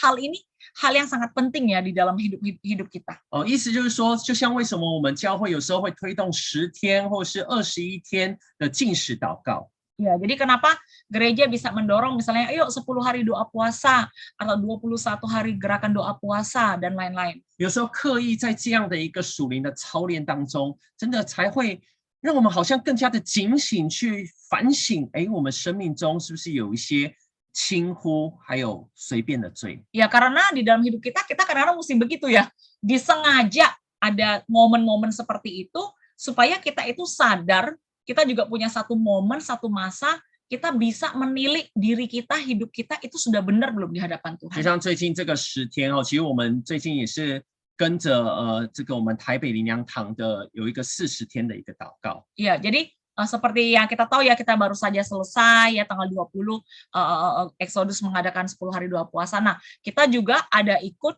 hal yang sangat penting ya di dalam hidup kita. 意思就是说，就像为什么我们教会有时候会推动10天或是21天的禁食祷告。 Ya, jadi kenapa gereja bisa mendorong misalnya, ayo 10 hari doa puasa atau 21 hari gerakan doa puasa dan lain-lain. 有时候刻意在这样的一个属灵的操练当中，真的才会让我们好像更加的警醒，去反省，我们生命中是不是有一些轻忽还有随便的罪。 Ya, karena di dalam hidup kita kadang-kadang mesti begitu ya, disengaja ada momen-momen seperti itu supaya kita itu sadar. Kita juga punya satu momen, satu masa, kita bisa menilik diri kita, hidup kita itu sudah benar belum di hadapan Tuhan. 就像最近这个10天其实我们最近也是跟着这个我们台北灵粮堂的有一个40天的一个祷告。 Ya, jadi seperti yang kita tahu ya, kita baru saja selesai ya tanggal 20 Exodus mengadakan 10 hari doa puasa. Nah, kita juga ada ikut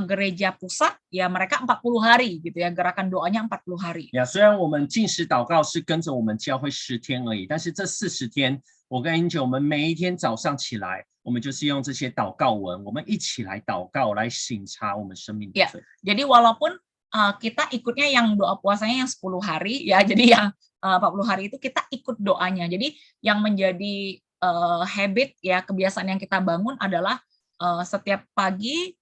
gereja pusat ya, mereka 40 hari gitu ya, gerakan doanya 40 hari. 呀，虽然我们禁食祷告是跟着我们教会10天而已，但是这40天，我跟 Angel 我们每一天早上起来，我们就是用这些祷告文，我们一起来祷告，来省察我们生命的罪。 Jadi walaupun kita ikutnya yang doa puasanya yang 10 hari ya, jadi yang 40 hari itu kita ikut doanya. Jadi yang menjadi habit ya, kebiasaan yang kita bangun adalah setiap pagi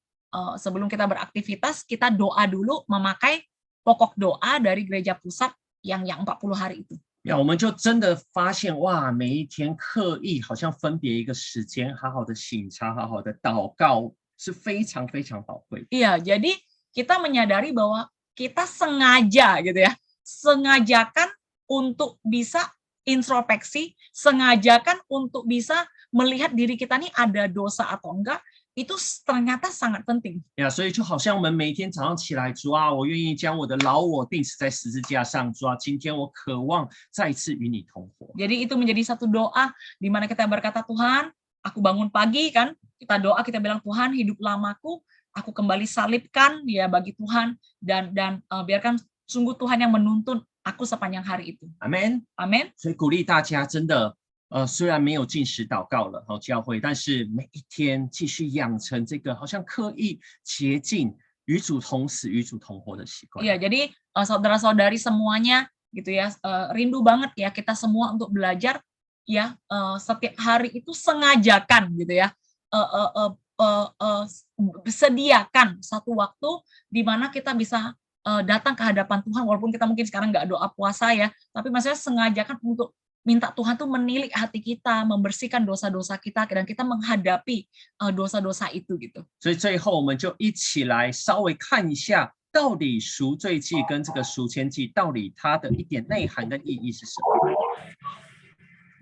sebelum kita beraktivitas, kita doa dulu memakai pokok doa dari gereja pusat yang 40 hari itu. 我们就真的发现哇，每一天刻意好像分别一个时间，好好的省察，好好的祷告，是非常非常宝贵。 Iya, jadi kita menyadari bahwa kita sengaja gitu ya, sengajakan untuk bisa introspeksi, sengajakan untuk bisa melihat diri kita nih ada dosa atau enggak. Itu ternyata sangat penting. 所以就好像我们每天早上起来，主啊，我愿意将我的老我钉死在十字架上，主啊，今天我渴望再次与你同活。 Jadi itu menjadi satu doa di mana kita berkata, Tuhan, aku bangun pagi kan, kita doa, kita bilang Tuhan, hidup lamaku, aku kembali salibkan ya bagi Tuhan dan biarkan sungguh Tuhan yang menuntun aku sepanjang hari itu. Amen. Amen. 所以鼓励大家真的。 虽然没有禁食祷告了教会，但是每一天继续养成这个好像刻意洁净、与主同死、与主同活的习惯。 Iya, jadi saudara-saudari semuanya gitu ya, rindu banget ya kita semua untuk belajar ya, setiap hari itu sengajakan gitu ya, sediakan satu waktu di mana kita bisa datang ke hadapan Tuhan, walaupun kita mungkin sekarang nggak doa puasa ya, tapi maksudnya sengajakan untuk minta Tuhan tuh menilik hati kita, membersihkan dosa-dosa kita, dan kita menghadapi dosa-dosa itu gitu. 所以最后我们就一起来稍微看一下，到底赎罪祭跟这个赎愆祭到底它的一点内涵跟意义是什么？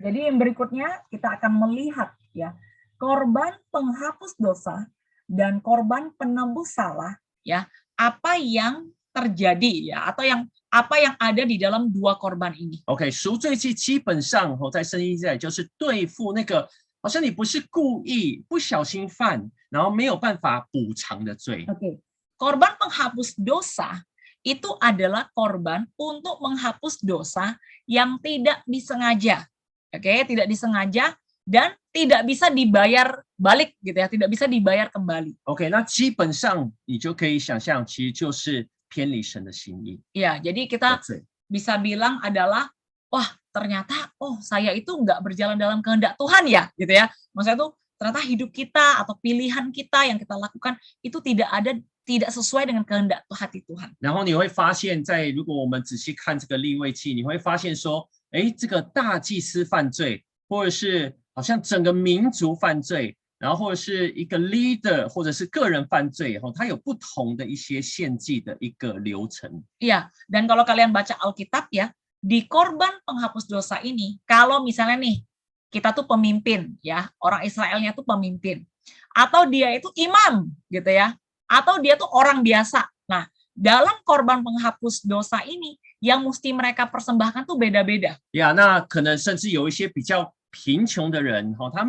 Jadi yang berikutnya kita akan melihat ya, korban penghapus dosa dan korban penebus salah ya, apa yang terjadi ya, atau apa yang ada di dalam dua korban ini. OK， 赎罪祭基本上在圣经记载就是对付那个好像你不是故意不小心犯，然后没有办法补偿的罪。 Oke. Korban penghapus dosa itu adalah korban untuk menghapus dosa yang tidak disengaja. Oke, tidak disengaja dan tidak bisa dibayar balik gitu ya, tidak bisa dibayar kembali. OK， 那基本上你就可以想象，其实就是偏离神的心意。 Ya, jadi kita bisa bilang adalah, wah ternyata, saya itu nggak berjalan dalam kehendak Tuhan ya, gitu ya. Maksudnya tuh ternyata hidup kita atau pilihan kita yang kita lakukan itu tidak sesuai dengan kehendak hati Tuhan. 然后你会发现如果我们仔细看这个利未记，你会发现说，这个大祭司犯罪，或者是好像整个民族犯罪。 然后或者是一个 leader 或者是个人犯罪后，它有不同的一些献祭的一个流程。 Iya, dan kalau kalian baca Alkitab ya, di korban penghapus dosa ini, kalau misalnya nih kita tuh pemimpin ya, orang Israelnya tuh pemimpin, atau dia itu imam gitu ya, atau dia tuh orang biasa. Nah, dalam korban penghapus dosa ini, yang mesti mereka persembahkan tuh beda-beda. 呀，那可能甚至有一些比较贫穷的人，他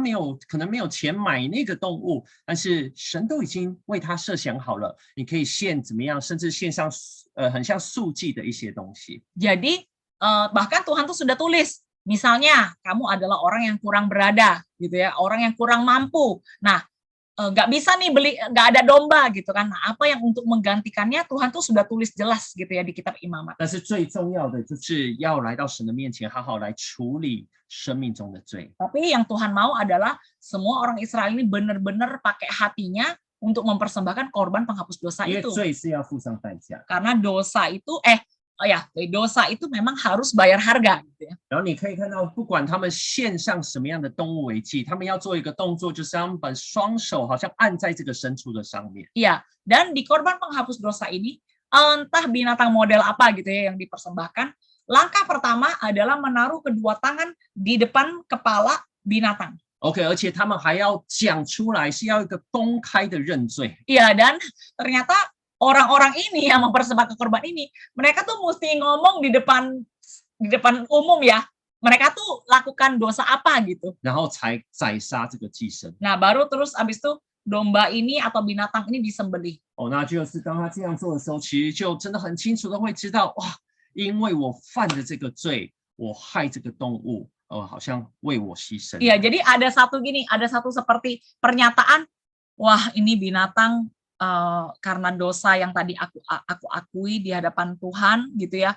可能没有钱买那个动物，但是神都已经为他设想好了，你可以献怎么样，甚至献上很像素祭的一些东西。Jadi bahkan Tuhan tuh sudah tulis, misalnya kamu adalah orang yang kurang berada, gitu ya, orang yang kurang mampu. Nah, nggak bisa nih beli, nggak ada domba gitu kan. Nah, apa yang untuk menggantikannya Tuhan tuh sudah tulis jelas gitu ya di kitab Imamat. 但是最重要的就是要来到神的面前，好好来处理生命中的罪。 Tapi yang Tuhan mau adalah semua orang Israel ini benar-benar pakai hatinya untuk mempersembahkan korban penghapus dosa 因为 itu. 罪是要付上代价。 Karena dosa itu dosa itu memang harus bayar harga gitu ya. 然后你可以看到，不管他们献上什么样的动物为祭，他们要做一个动作，就是他们把双手好像按在这个牲畜的上面。 Iya, dan di korban penghapus dosa ini entah binatang model apa gitu ya yang dipersembahkan. Langkah pertama adalah menaruh kedua tangan di depan kepala binatang. OK， 而且他们还要讲出来，是要一个公开的认罪。 Iya, dan ternyata orang-orang ini yang mempersembahkan korban ini, mereka tuh mesti ngomong di depan umum ya. Mereka tuh lakukan dosa apa gitu. 然后才宰杀这个祭牲。 Nah, baru terus abis itu domba ini atau binatang ini disembelih. 那就是当他这样做的时候，其实就真的很清楚的会知道，哇，因为我犯的这个罪，我害这个动物，好像为我牺牲。 Iya, jadi ada satu seperti pernyataan, wah ini binatang karena dosa yang tadi aku akui di hadapan Tuhan gitu ya,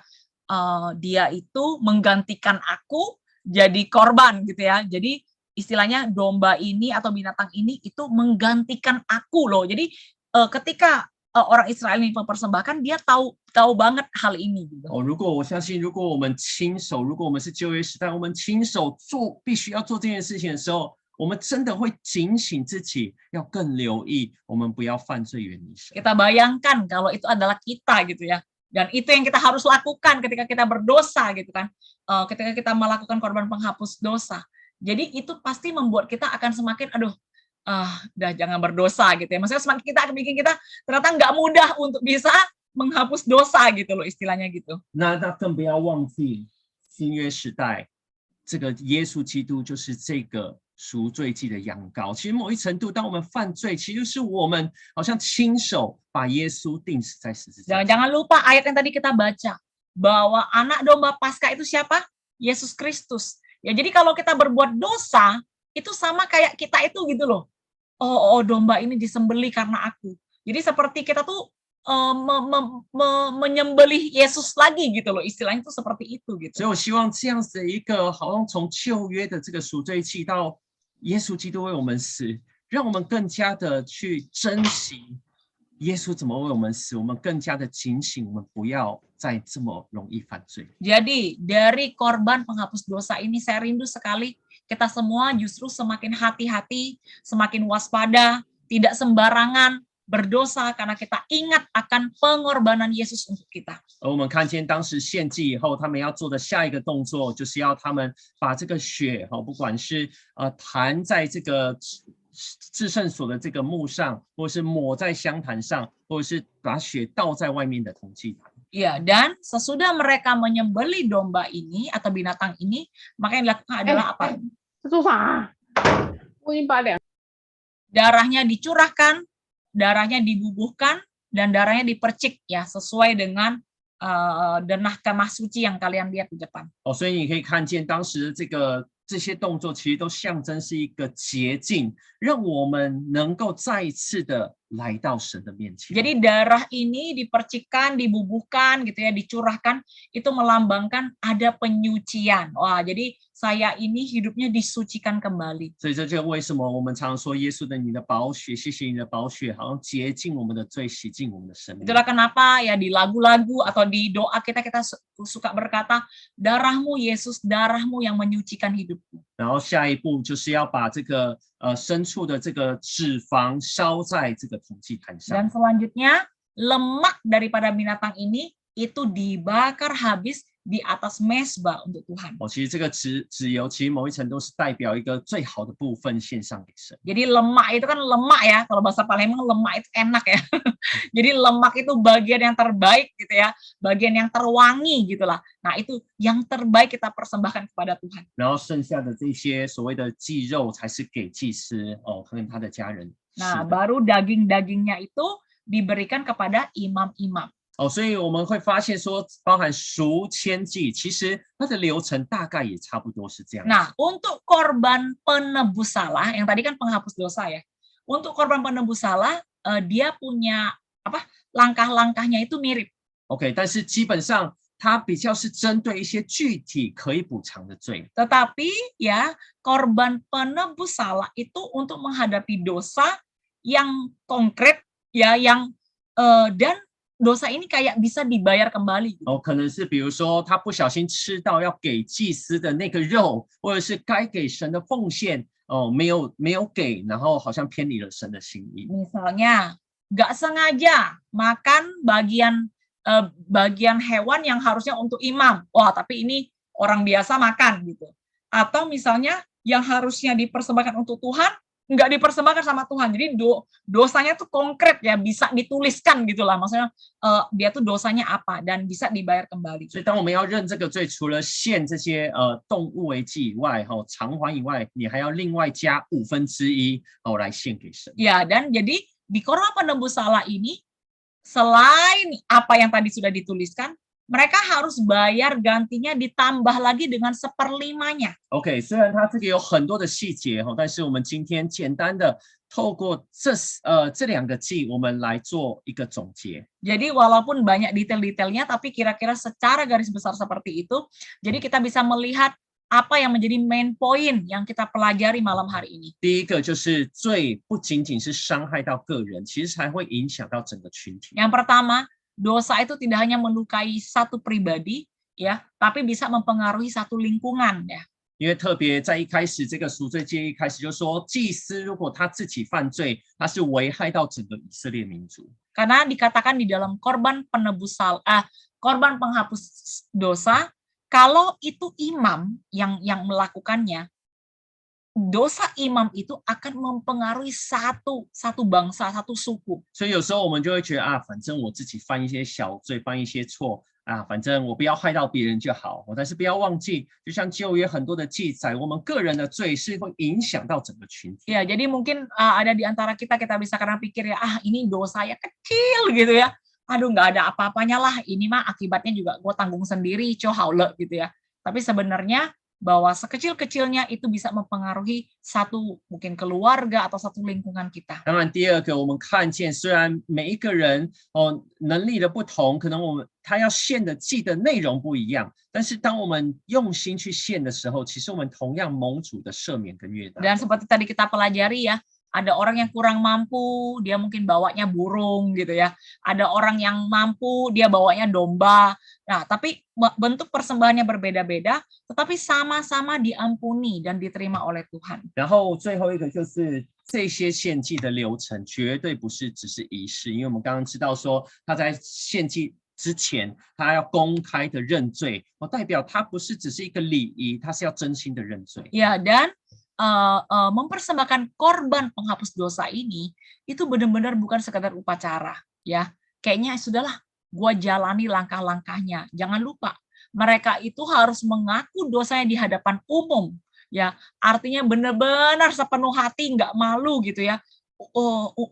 dia itu menggantikan aku jadi korban gitu ya. Jadi istilahnya domba ini atau binatang ini itu menggantikan aku loh. Jadi ketika orang Israel ini mempersembahkan, dia tahu banget hal ini gitu. 如果我相信，如果我们是旧约时代，我们亲手必须要做这件事情的时候，我们真的会警醒自己，要更留意，我们不要犯罪远离神。 Kita bayangkan kalau itu adalah kita gitu ya. Dan itu yang kita harus lakukan ketika kita berdosa gitu kan. Ketika kita melakukan korban penghapus dosa. Jadi itu pasti membuat kita akan semakin udah jangan berdosa gitu ya. Maksudnya semakin kita akan bikin kita ternyata nggak mudah untuk bisa menghapus dosa gitu loh istilahnya gitu. 那更不要忘记新约时代，这个耶稣基督就是这个赎罪祭的羊羔。其实某一程度，当我们犯罪，其实是我们好像亲手把耶稣钉死在十字架。 Jangan lupa ayat yang tadi kita baca bahwa anak domba Paskah itu siapa? Yesus Kristus. Ya jadi kalau kita berbuat dosa itu sama kayak kita itu gitu loh. Oh domba ini disembelih karena aku. Jadi seperti kita tuh menyembelih Yesus lagi gitu loh, istilahnya tuh seperti itu gitu. 所以我希望这样子的一个好像从旧约的这个赎罪祭到耶稣基督为我们死，让我们更加的去珍惜耶稣怎么为我们死，我们更加的警醒，我们不要再这么容易犯罪。 Jadi dari korban penghapus dosa ini saya rindu sekali kita semua justru semakin hati-hati, semakin waspada, tidak sembarangan berdosa karena kita ingat akan pengorbanan Yesus untuk kita. 而我们看见当时献祭以后，他们要做的下一个动作，就是要他们把这个血，不管是弹在这个至圣所的这个幕上，或是抹在香坛上，或者是把血倒在外面的铜祭坛。 Ya, dan sesudah mereka menyembelih domba ini atau binatang ini, maka yang dilakukan adalah apa? 这做啥？我已经把两 Darahnya dicurahkan, darahnya dibubuhkan, dan darahnya dipercik ya sesuai dengan denah kemah suci yang kalian lihat di depan. 所以你可以看见当时这些动作其实都象征是一个捷径，让我们能够再一次的来到神的面前。 Jadi darah ini dipercikkan, dibubuhkan gitu ya, dicurahkan, itu melambangkan ada penyucian. Wah, jadi saya ini hidupnya disucikan kembali. 所以这就是为什么我们常说耶稣的你的宝血，谢谢你的宝血，好像洁净我们的罪，洗净我们的生命。 Itulah kenapa ya di lagu-lagu atau di doa kita suka berkata, darahmu Yesus, darahmu yang menyucikan hidupku. 然后下一步就是要把这个牲畜的这个脂肪烧在这个铜祭坛上。 Dan selanjutnya lemak daripada binatang ini itu dibakar habis di atas mezbah untuk Tuhan. 其实这个脂油其实某一程度是代表一个最好的部分献上给神。 Jadi lemak itu kan lemak ya, kalau bahasa Palembang lemak itu enak ya. Jadi lemak itu bagian yang terbaik gitu ya, bagian yang terwangi gitulah. Nah, itu yang terbaik kita persembahkan kepada Tuhan. 然后剩下的这些所谓的祭肉才是给祭司跟他的家人吃 Nah, 的。 baru daging-dagingnya itu diberikan kepada imam-imam. 所以我们会发现说，包含赎愆祭，其实它的流程大概也差不多是这样。 Nah, untuk korban penebus salah, yang tadi kan penghapus dosa ya. Untuk korban penebus salah, dia punya apa? Langkah-langkahnya itu mirip. OK， 但是基本上它比较是针对一些具体可以补偿的罪。 Tetapi ya, korban penebus salah itu untuk menghadapi dosa yang konkret ya, yang dan dosa ini kayak bisa dibayar kembali. 可能是比如说他不小心吃到要给祭司的那个肉，或者是该给神的奉献没有给，然后好像偏离了神的心意。 Misalnya nggak sengaja makan bagian hewan yang harusnya untuk imam. Wah, tapi ini orang biasa makan gitu. Atau misalnya yang harusnya dipersembahkan untuk Tuhan nggak dipersembahkan sama Tuhan. Jadi dosanya tuh konkret ya, bisa dituliskan gitulah. Maksudnya dia tuh dosanya apa dan bisa dibayar kembali. 所以当我们要认这个罪，除了献这些动物为祭以外，偿还以外，你还要另外加1/5来献给神。 Ya, dan jadi di korban penebus salah ini selain apa yang tadi sudah dituliskan, mereka harus bayar gantinya ditambah lagi dengan 1/5-nya. OK， 虽然它这个有很多的细节但是我们今天简单的透过这两个祭，我们来做一个总结。 Jadi walaupun banyak detail-detailnya, tapi kira-kira secara garis besar seperti itu. Jadi kita bisa melihat apa yang menjadi main point yang kita pelajari malam hari ini. 第一个就是罪不仅仅是伤害到个人，其实还会影响到整个群体。 Yang pertama, dosa itu tidak hanya melukai satu pribadi ya, tapi bisa mempengaruhi satu lingkungan ya. 因为特别在一开始这个赎罪戒一开始就说，祭司如果他自己犯罪，他是危害到整个以色列民族。 Karena dikatakan di dalam korban korban penghapus dosa, kalau itu imam yang melakukannya, dosa imam itu akan mempengaruhi satu bangsa, satu suku. 所以有时候我们就会觉得反正我自己犯一些小罪，犯一些错反正我不要害到别人就好。但是不要忘记，就像旧约很多的记载，我们个人的罪是会影响到整个群体。 Ya, jadi mungkin ada di antara kita bisa kadang pikir ya, ini dosa ya kecil gitu ya. Aduh, nggak ada apa-apanya lah. Ini mah akibatnya juga gue tanggung sendiri, cohaule gitu ya. Tapi sebenarnya bahwa sekecil-kecilnya itu bisa mempengaruhi satu mungkin keluarga atau satu lingkungan kita. 当然，第二个我们看见，虽然每一个人能力的不同，可能他要献的祭的内容不一样，但是当我们用心去献的时候，其实我们同样蒙主的赦免跟悦纳。 Dan seperti tadi kita pelajari ya, ada orang yang kurang mampu, dia mungkin bawanya burung gitu ya. Ada orang yang mampu, dia bawanya domba. Nah, tapi bentuk persembahannya berbeda-beda, tetapi sama-sama diampuni dan diterima oleh Tuhan. 然后最后一个就是这些献祭的流程绝对不是只是仪式，因为我们刚刚知道说他在献祭之前，他要公开的认罪，代表他不是只是一个礼仪，他是要真心的认罪。 Ya, dan mempersembahkan korban penghapus dosa ini itu benar-benar bukan sekadar upacara ya. Kayaknya sudahlah, gua jalani langkah-langkahnya. Jangan lupa, mereka itu harus mengaku dosanya di hadapan umum ya. Artinya benar-benar sepenuh hati, nggak malu gitu ya.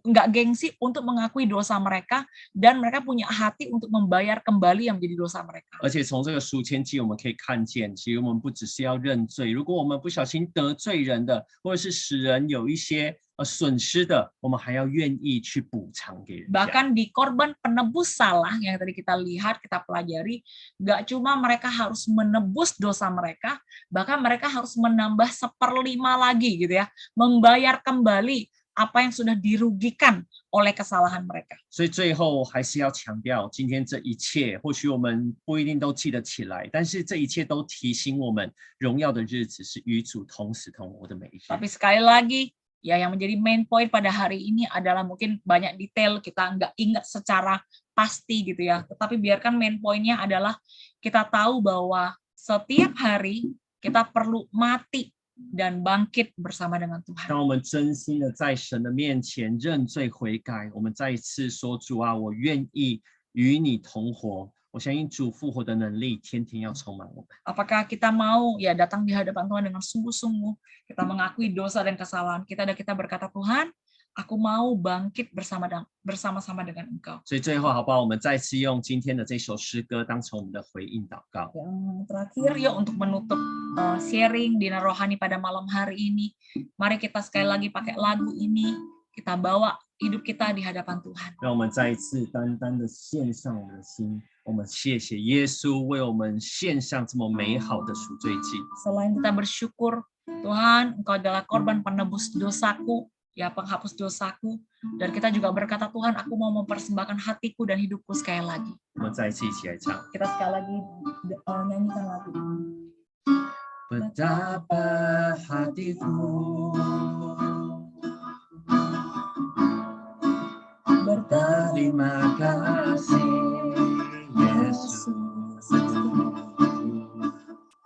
Nggak gengsi untuk mengakui dosa mereka, dan mereka punya hati untuk membayar kembali yang menjadi dosa mereka. 而且从这个赎愆祭我们可以看见，其实我们不只是要认罪，如果我们不小心得罪人的，或者是使人有一些损失的，我们还要愿意去补偿给人家。 Bahkan di korban penebus salah yang tadi kita lihat, kita pelajari, nggak cuma mereka harus menebus dosa mereka, bahkan mereka harus menambah 1/5 lagi gitu ya, membayar kembali apa yang sudah dirugikan oleh kesalahan mereka. 所以最后还是要强调，今天这一切或许我们不一定都记得起来，但是这一切都提醒我们，荣耀的日子是与主同死同活的每一日。 Tapi sekali lagi, ya yang menjadi main point pada hari ini adalah mungkin banyak detail kita nggak ingat secara pasti gitu ya. Tetapi biarkan main pointnya adalah kita tahu bahwa setiap hari kita perlu mati dan bangkit bersama dengan Tuhan. 当我们真心的在神的面前认罪悔改，我们再一次说：主啊，我愿意与你同活。我相信主复活的能力天天要充满我们。 Apakah kita mau ya datang di hadapan Tuhan dengan sungguh-sungguh, kita mengakui dosa dan kesalahan kita, dan kita berkata, Tuhan, aku mau bangkit bersama-sama dengan Engkau. 所以最后，好不好？我们再次用今天的这首诗歌当成我们的回应祷告。 Yang terakhir, Yuk untuk menutup sharing Dinar Rohani pada malam hari ini, mari kita sekali lagi pakai lagu ini, kita bawa hidup kita di hadapan Tuhan. 让我们再一次单单的献上我们的心，我们谢谢耶稣为我们献上这么美好的赎罪祭。 selain Kita bersyukur, Tuhan, Engkau adalah korban penebus dosaku, ya penghapus dosaku, dan kita juga berkata, Tuhan, aku mau mempersembahkan hatiku dan hidupku sekali lagi. 我们再一次一起来唱。 kita sekali lagi nyanyikan lagu ini. Betapa hatiku berterima kasih Yesus,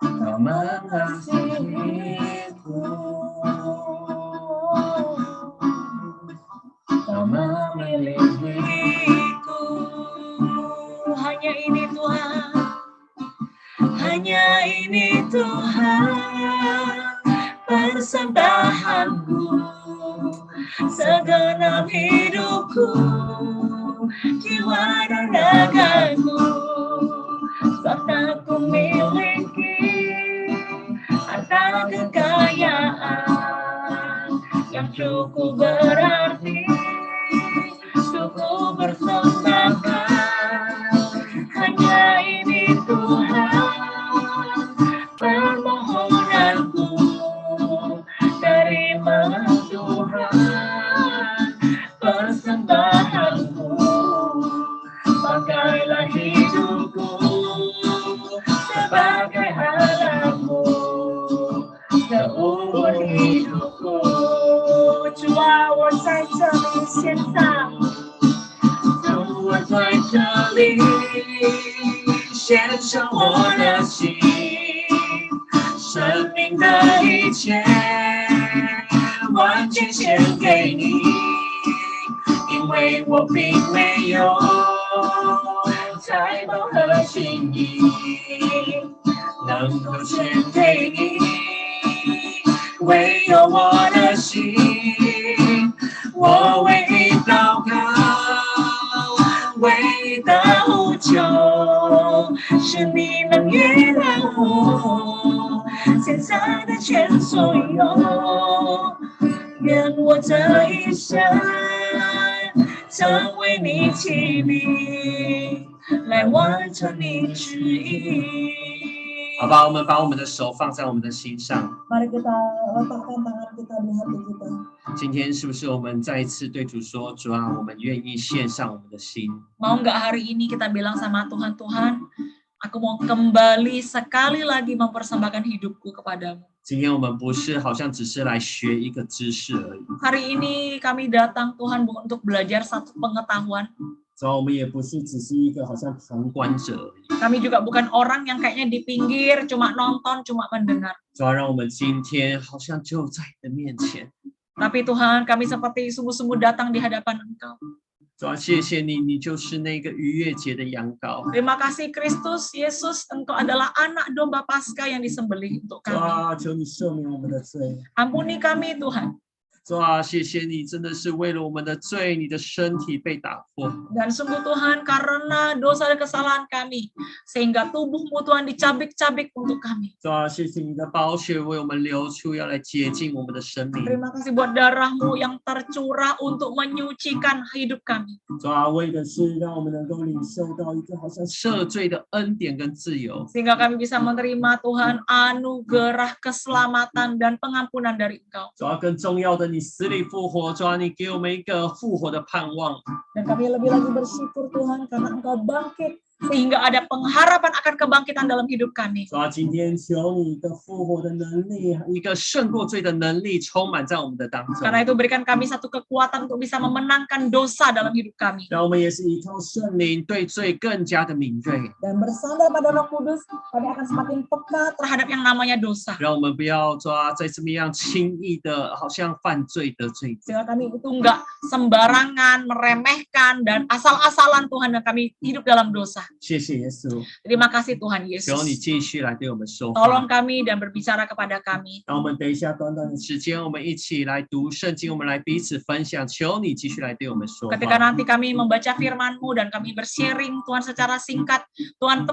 Kau mengasihiku, Kau memilihiku. Hanya ini Tuhan, hanya ini Tuhan, persembahanku, segenap hidupku, jiwa dan ragaku, serta ku miliki harta kekayaan yang cukup berarti untuk ku persembahkan. Hanya ini Tuhan, permohonanku, terima Tuhan persembahanku, pakailah hidupku sebagai alatmu, seumur hidupku. 主啊，我在这里献上，主，我在这里献上我的心，生命的一切完全献给你，因为我并没有才貌和心意能够献给你，唯有我的心，我唯一祷告，唯一的呼求，是你能原谅我现在的全所有，愿我这一生成为你器皿，来完成你旨意。好吧，我们把我们的手放在我们的心上。 Mari kita letakkan tangan kita di hati kita. 今天是不是我们再一次对主说：主啊，我们愿意献上我们的心。 Mau nggak hari ini kita bilang sama Tuhan, Tuhan, aku mau kembali sekali lagi mempersembahkan hidupku kepadamu. 今天我们不是好像只是来学一个知识而已， Hari ini kami datang Tuhan bukan untuk belajar satu pengetahuan. 主啊，我们也不是只是一个好像旁观者而已。 Kami juga bukan orang yang kayaknya di pinggir, cuma nonton, cuma mendengar. 主啊，让我们今天好像就在你的面前。 Tapi Tuhan, kami seperti sungguh-sungguh datang di hadapan Engkau. 主啊，谢谢你，你就是那个逾越节的羊羔。 Terima kasih Kristus, Yesus, Engkau adalah anak domba Paskah yang disembelih untuk 主 kami. 啊，求你赦免我们的罪。 Ampuni kami Tuhan. 主啊，谢谢你，真的是为了我们的罪，你的身体被打破。 Dan sungguh Tuhan, karena dosa dan kesalahan kami, sehingga tubuhmu Tuhan dicabik-cabik untuk kami. 主啊，谢谢你的宝血为我们流出，要来洁净我们的生命。 Terima kasih buat darahmu yang tercurah untuk menyucikan hidup kami. 主啊，为的是让我们能够领受到一个好像赦罪的恩典跟自由。 Sehingga kami bisa menerima Tuhan anugerah keselamatan dan pengampunan dari Engkau. 主啊，更重要的，你死里复活，主啊，你给我们一个复活的盼望。 Dan kami lebih lagi bersyukur Tuhan karena Engkau bangkit sehingga ada pengharapan akan kebangkitan dalam hidup kami. 主啊，今天求你的复活的能力，一个胜过罪的能力充满在我们的当中。 Karena itu berikan kami satu kekuatan untuk bisa memenangkan dosa dalam hidup kami. 让我们也是依靠圣灵，对罪更加的敏锐。 Dan bersandar pada Roh Kudus, kami akan semakin peka Terhadap yang namanya dosa. 让我们不要再这么样轻易的，好像犯罪得罪者。 Sehingga kami itu enggak sembarangan, meremehkan, dan asal-asalan Tuhan, dan kami hidup dalam dosa. 谢谢耶稣， Terima kasih Tuhan 求你 Yesus. 继续来对我们说 Tolong 话。 kami dan berbicara kepada kami. 让我们等一下短短的时间，我们一起来读圣经，我们来彼此分享。求你继续来对我们说 Ketika 话。 nanti kami membaca firman-Mu dan kami bersharing Tuhan secara singkat, Tuhan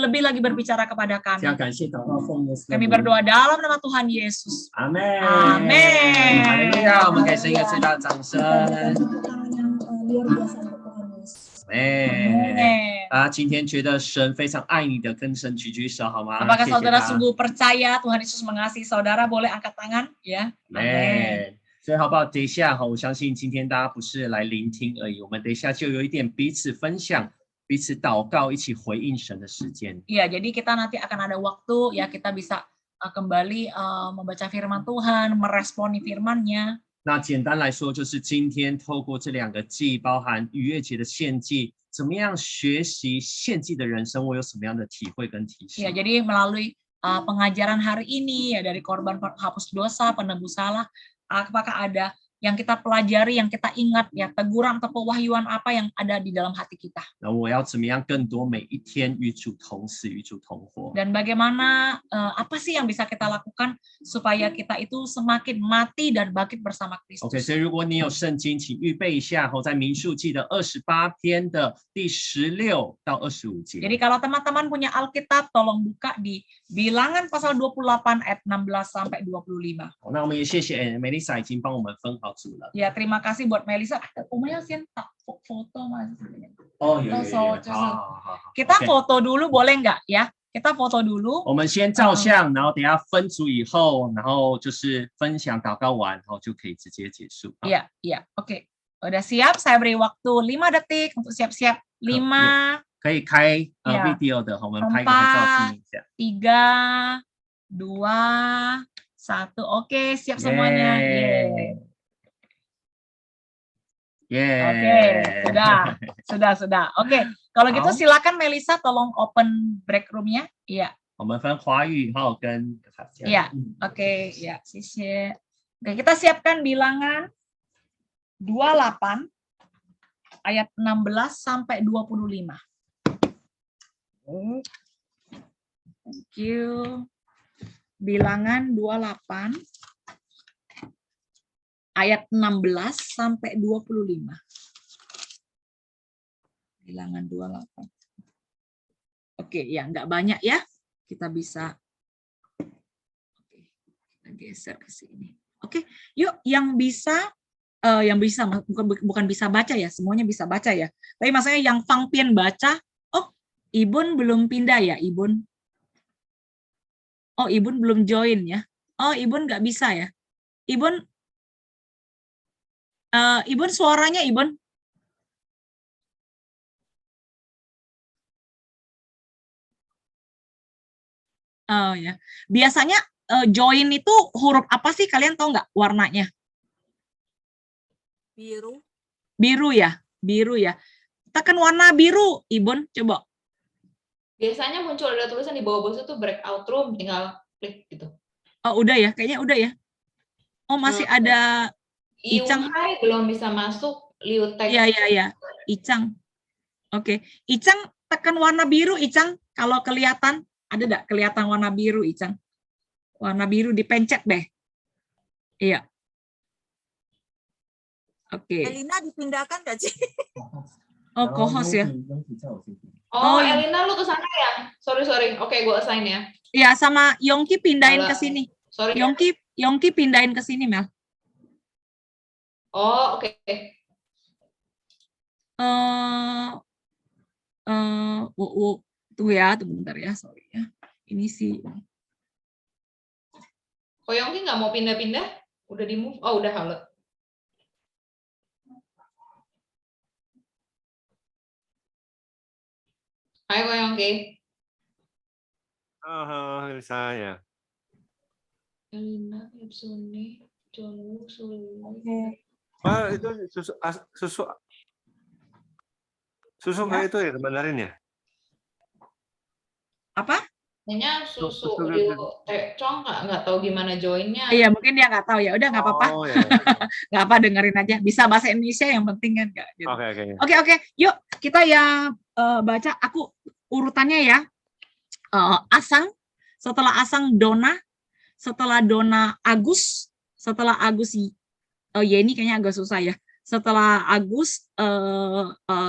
lebih lagi berbicara kepada 这 kami. 样感谢祷告奉耶稣的 Kami 名。 berdoa dalam nama Tuhan Yesus. 阿门。 Amin 哈利路亚！我们给神一个最大的掌声。 dan berikan tepuk tangan yang luar biasa untuk Tuhan Yesus. 哎， Amin. 大家今天觉得神非常爱你的，跟神举举手好吗？ Apakah 谢谢 saudara 他。 sungguh percaya Tuhan Yesus mengasihi saudara? Boleh angkat tangan, ya. Amin. 哎，所以好不好？等一下哈，我相信今天大家不是来聆听而已，我们等一下就有一点彼此分享、彼此祷告、一起回应神的时间。 Iya, jadi kita nanti akan ada waktu ya kita bisa kembali membaca firman Tuhan, meresponi firman-Nya. 那简单来说，就是今天透过这两个祭，包含逾越节的献祭，怎么样学习献祭的人生，我有什么样的体会跟提醒？ Ya, jadi melalui pengajaran hari ini ya dari korban hapus dosa, penebus salah, apakah ada yang kita pelajari, yang kita ingat ya teguran atau pewahyuan apa yang ada di dalam hati kita. 那我要怎么样更多每一天与主同死，与主同活？ Dan bagaimana apa sih yang bisa kita lakukan supaya kita itu semakin mati dan bangkit bersama Kristus. OK， 所以如果你有圣经，请预备一下，在民数记的28篇的第16到25节。 Jadi kalau teman-teman punya Alkitab, tolong buka di Bilangan pasal 28 ayat 16 sampai 25. 好，那我们也谢谢Melissa 已经帮我们分好组了。 Ya, terima kasih buat Melisa. Umumnya sih tak foto Mas. 哦，有有有， 就是好好好好。 Kita OK foto dulu boleh nggak ya? Kita foto dulu. 我们先照相，然后等一下分组以后，然后就是分享祷告完，然后就可以直接结束。好 Iya, iya. Oke. Udah siap? Saya beri waktu 5 detik untuk siap-siap. 5, 可以开呀 video 的，我们拍个合照片一下。 3, 2, 1. Oke, siap semuanya. Yeay. 耶 Oke, sudah. Oke, kalau gitu Hao. silakan Melisa tolong open break room-nya. Iya, 我们分华语号跟卡加。 Iya. Oke, ya, sisi. Oke, kita siapkan Bilangan 28 ayat 16 sampai 25. Thank you. Bilangan 28 ayat 16 sampai 25. Bilangan 28. Oke, ya nggak banyak ya. Kita bisa oke, kita geser ke sini. Oke, yuk yang bisa bukan bisa baca ya, semuanya bisa baca ya. Tapi maksudnya yang Fang Pian baca, oh, Ibun belum pindah ya, Ibun. Oh, Ibun belum join ya. Oh, Ibun nggak bisa ya. Ibun Ibun suaranya Ibun. Oh ya. Biasanya join itu huruf apa sih? Kalian tahu nggak warnanya? Biru. Biru ya, biru ya. Tekan warna biru, Ibun, coba. Biasanya muncul ada tulisan di bawah-bawah itu breakout room, tinggal klik gitu. Oh, udah ya, kayaknya udah ya. Oh, masih ada Icang. Hai belum bisa masuk, Liu Tech. ya. Icang. Oke. Icang tekan warna biru, Icang. Kalau kelihatan, ada enggak kelihatan warna biru, Icang? Warna biru dipencet deh. Iya. Oke. Elina dipindahkan nggak sih? Oh, kohos ya. Oh, Oh, iya. Elina lu ke sana ya? Sorry. Oke, gue assign ya. Iya, sama Yongki pindahin ke Salah. sini. Sorry. Yongki pindahin ke sini, Mel. Oh, oke. Tunggu ya, tunggu bentar ya, sorry ya. Ini sih. Oh, Yongki nggak mau pindah-pindah? Udah di move? Oh, udah halo. Hai Ko Yongki. Halo, saya. Elina, Ipsuni, Jonwook, Suli. Wah, itu susu Ya. kayak itu ya Mandarin ya? Apa? Kayaknya Susu susu gitu. Liu Tecong nggak tahu gimana joinnya. Iya, mungkin dia nggak tahu ya. Udah nggak apa-apa. Oh ya. Nggak apa, dengerin aja. Bisa bahasa Indonesia yang penting kan nggak gitu. Oke. Oke. Yuk kita ya baca. Aku urutannya ya. Asang, setelah Asang Dona, setelah Dona Agus, setelah Agus Yeni kayaknya agak susah ya. Setelah Agus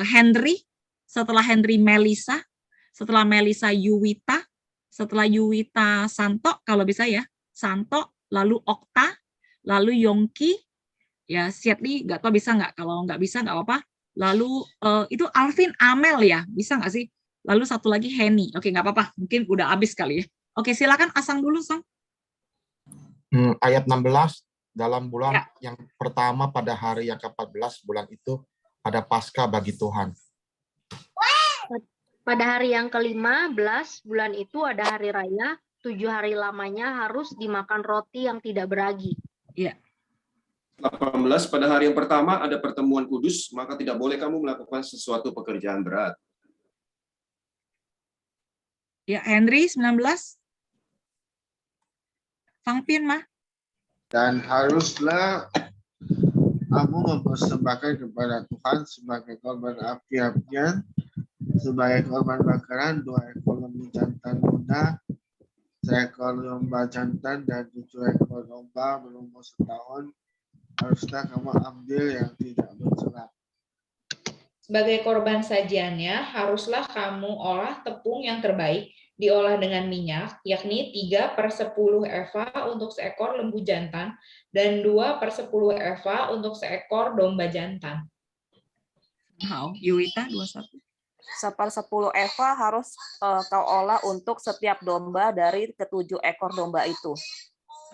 Henry, setelah Henry Melisa, setelah Melisa Yuwita, setelah Yuwita Santo kalau bisa ya, Santo, lalu Okta, lalu Yongki, ya Sietli nggak tahu bisa nggak, kalau nggak bisa nggak apa-apa. Lalu itu Alvin Amel ya, bisa nggak sih? Lalu satu lagi Henny, oke nggak apa-apa, mungkin udah habis kali ya. Oke silakan Asang dulu Sang. Ayat 16, dalam bulan Ya. yang pertama pada hari yang ke-14 bulan itu ada Paskah bagi Tuhan. Pada hari yang ke-15 bulan itu ada hari raya, 7 hari lamanya harus dimakan roti yang tidak beragi. Iya. 18, pada hari yang pertama ada pertemuan kudus, maka tidak boleh kamu melakukan sesuatu pekerjaan berat. Ya, Henry 19. Fangpin mah. Dan haruslah kamu mempersembahkan kepada Tuhan sebagai korban api-apian, sebagai korban bakaran 2 ekor lembu jantan muda, 1 ekor domba jantan, dan 7 ekor domba berumur setahun. Haruslah kamu ambil yang tidak bercela. Sebagai korban sajiannya, haruslah kamu olah tepung yang terbaik, diolah dengan minyak, yakni 3/10 eva untuk 1 ekor lembu jantan, dan 2/10 eva untuk 1 ekor domba jantan. Yuwita 21. 1/10 eva harus kau olah untuk setiap domba dari ke-7 ekor domba itu.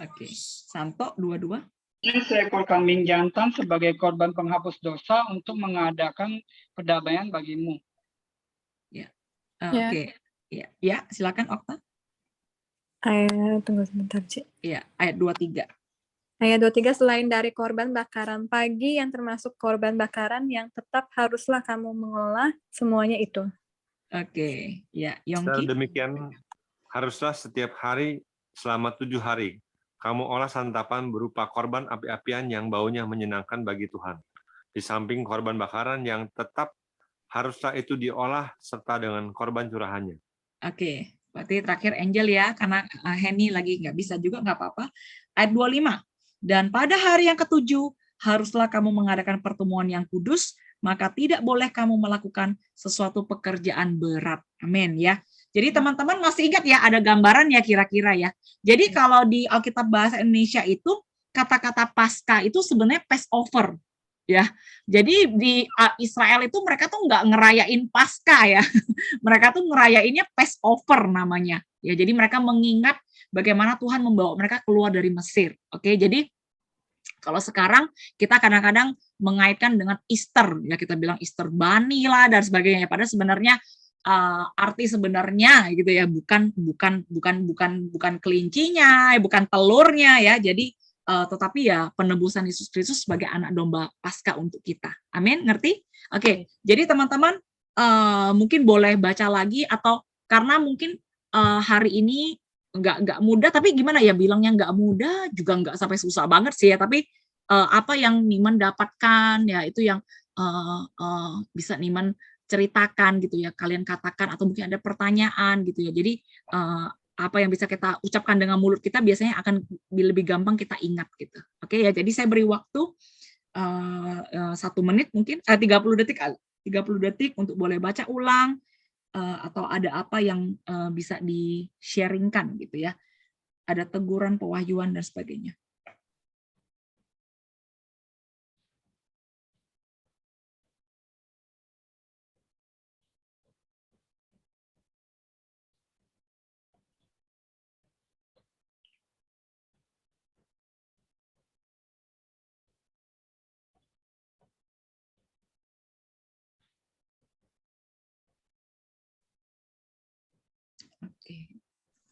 Oke. Santo 22. 1 ekor kambing jantan sebagai korban penghapus dosa untuk mengadakan perdamaian bagimu. Ya. Oke. Ya, silakan Okta. Tunggu sebentar, Cik. Ya, ayat 23. Ayat 23, selain dari korban bakaran pagi yang termasuk korban bakaran yang tetap haruslah kamu mengolah semuanya itu. Oke. Ya, Secara Yongki. demikian, haruslah setiap hari selama 7 hari kamu olah santapan berupa korban api-apian yang baunya menyenangkan bagi Tuhan. Di samping korban bakaran yang tetap haruslah itu diolah serta dengan korban curahannya. Oke, berarti terakhir Angel ya, karena Henny lagi nggak bisa juga, nggak apa-apa. Ayat 25. Dan pada hari yang ke-7, haruslah kamu mengadakan pertemuan yang kudus, maka tidak boleh kamu melakukan sesuatu pekerjaan berat. Amin ya. Jadi teman-teman masih ingat ya, ada gambaran ya kira-kira ya. Jadi kalau di Alkitab Bahasa Indonesia itu, kata-kata Paskah itu sebenarnya Passover. Ya, jadi di Israel itu mereka tuh nggak ngerayain Paskah ya, mereka tuh ngerayainnya Passover namanya. Ya, jadi mereka mengingat bagaimana Tuhan membawa mereka keluar dari Mesir. Oke, jadi kalau sekarang kita kadang-kadang mengaitkan dengan Easter, ya kita bilang Easter Bunny lah dan sebagainya. Padahal sebenarnya arti sebenarnya gitu ya, bukan kelincinya, bukan telurnya ya. Jadi tetapi ya penebusan Yesus Kristus sebagai anak domba Paskah untuk kita. Amin, ngerti? Oke, jadi teman-teman mungkin boleh baca lagi, atau karena mungkin hari ini nggak mudah, tapi gimana ya bilangnya nggak mudah juga nggak sampai susah banget sih ya, tapi apa yang Niman dapatkan ya itu yang bisa Niman ceritakan gitu ya, kalian katakan, atau mungkin ada pertanyaan gitu ya. Jadi apa yang bisa kita ucapkan dengan mulut kita biasanya akan lebih gampang kita ingat gitu. Oke ya, jadi saya beri waktu 1 menit mungkin 30 detik untuk boleh baca ulang atau ada apa yang bisa di-sharingkan gitu ya. Ada teguran, pewahyuan dan sebagainya.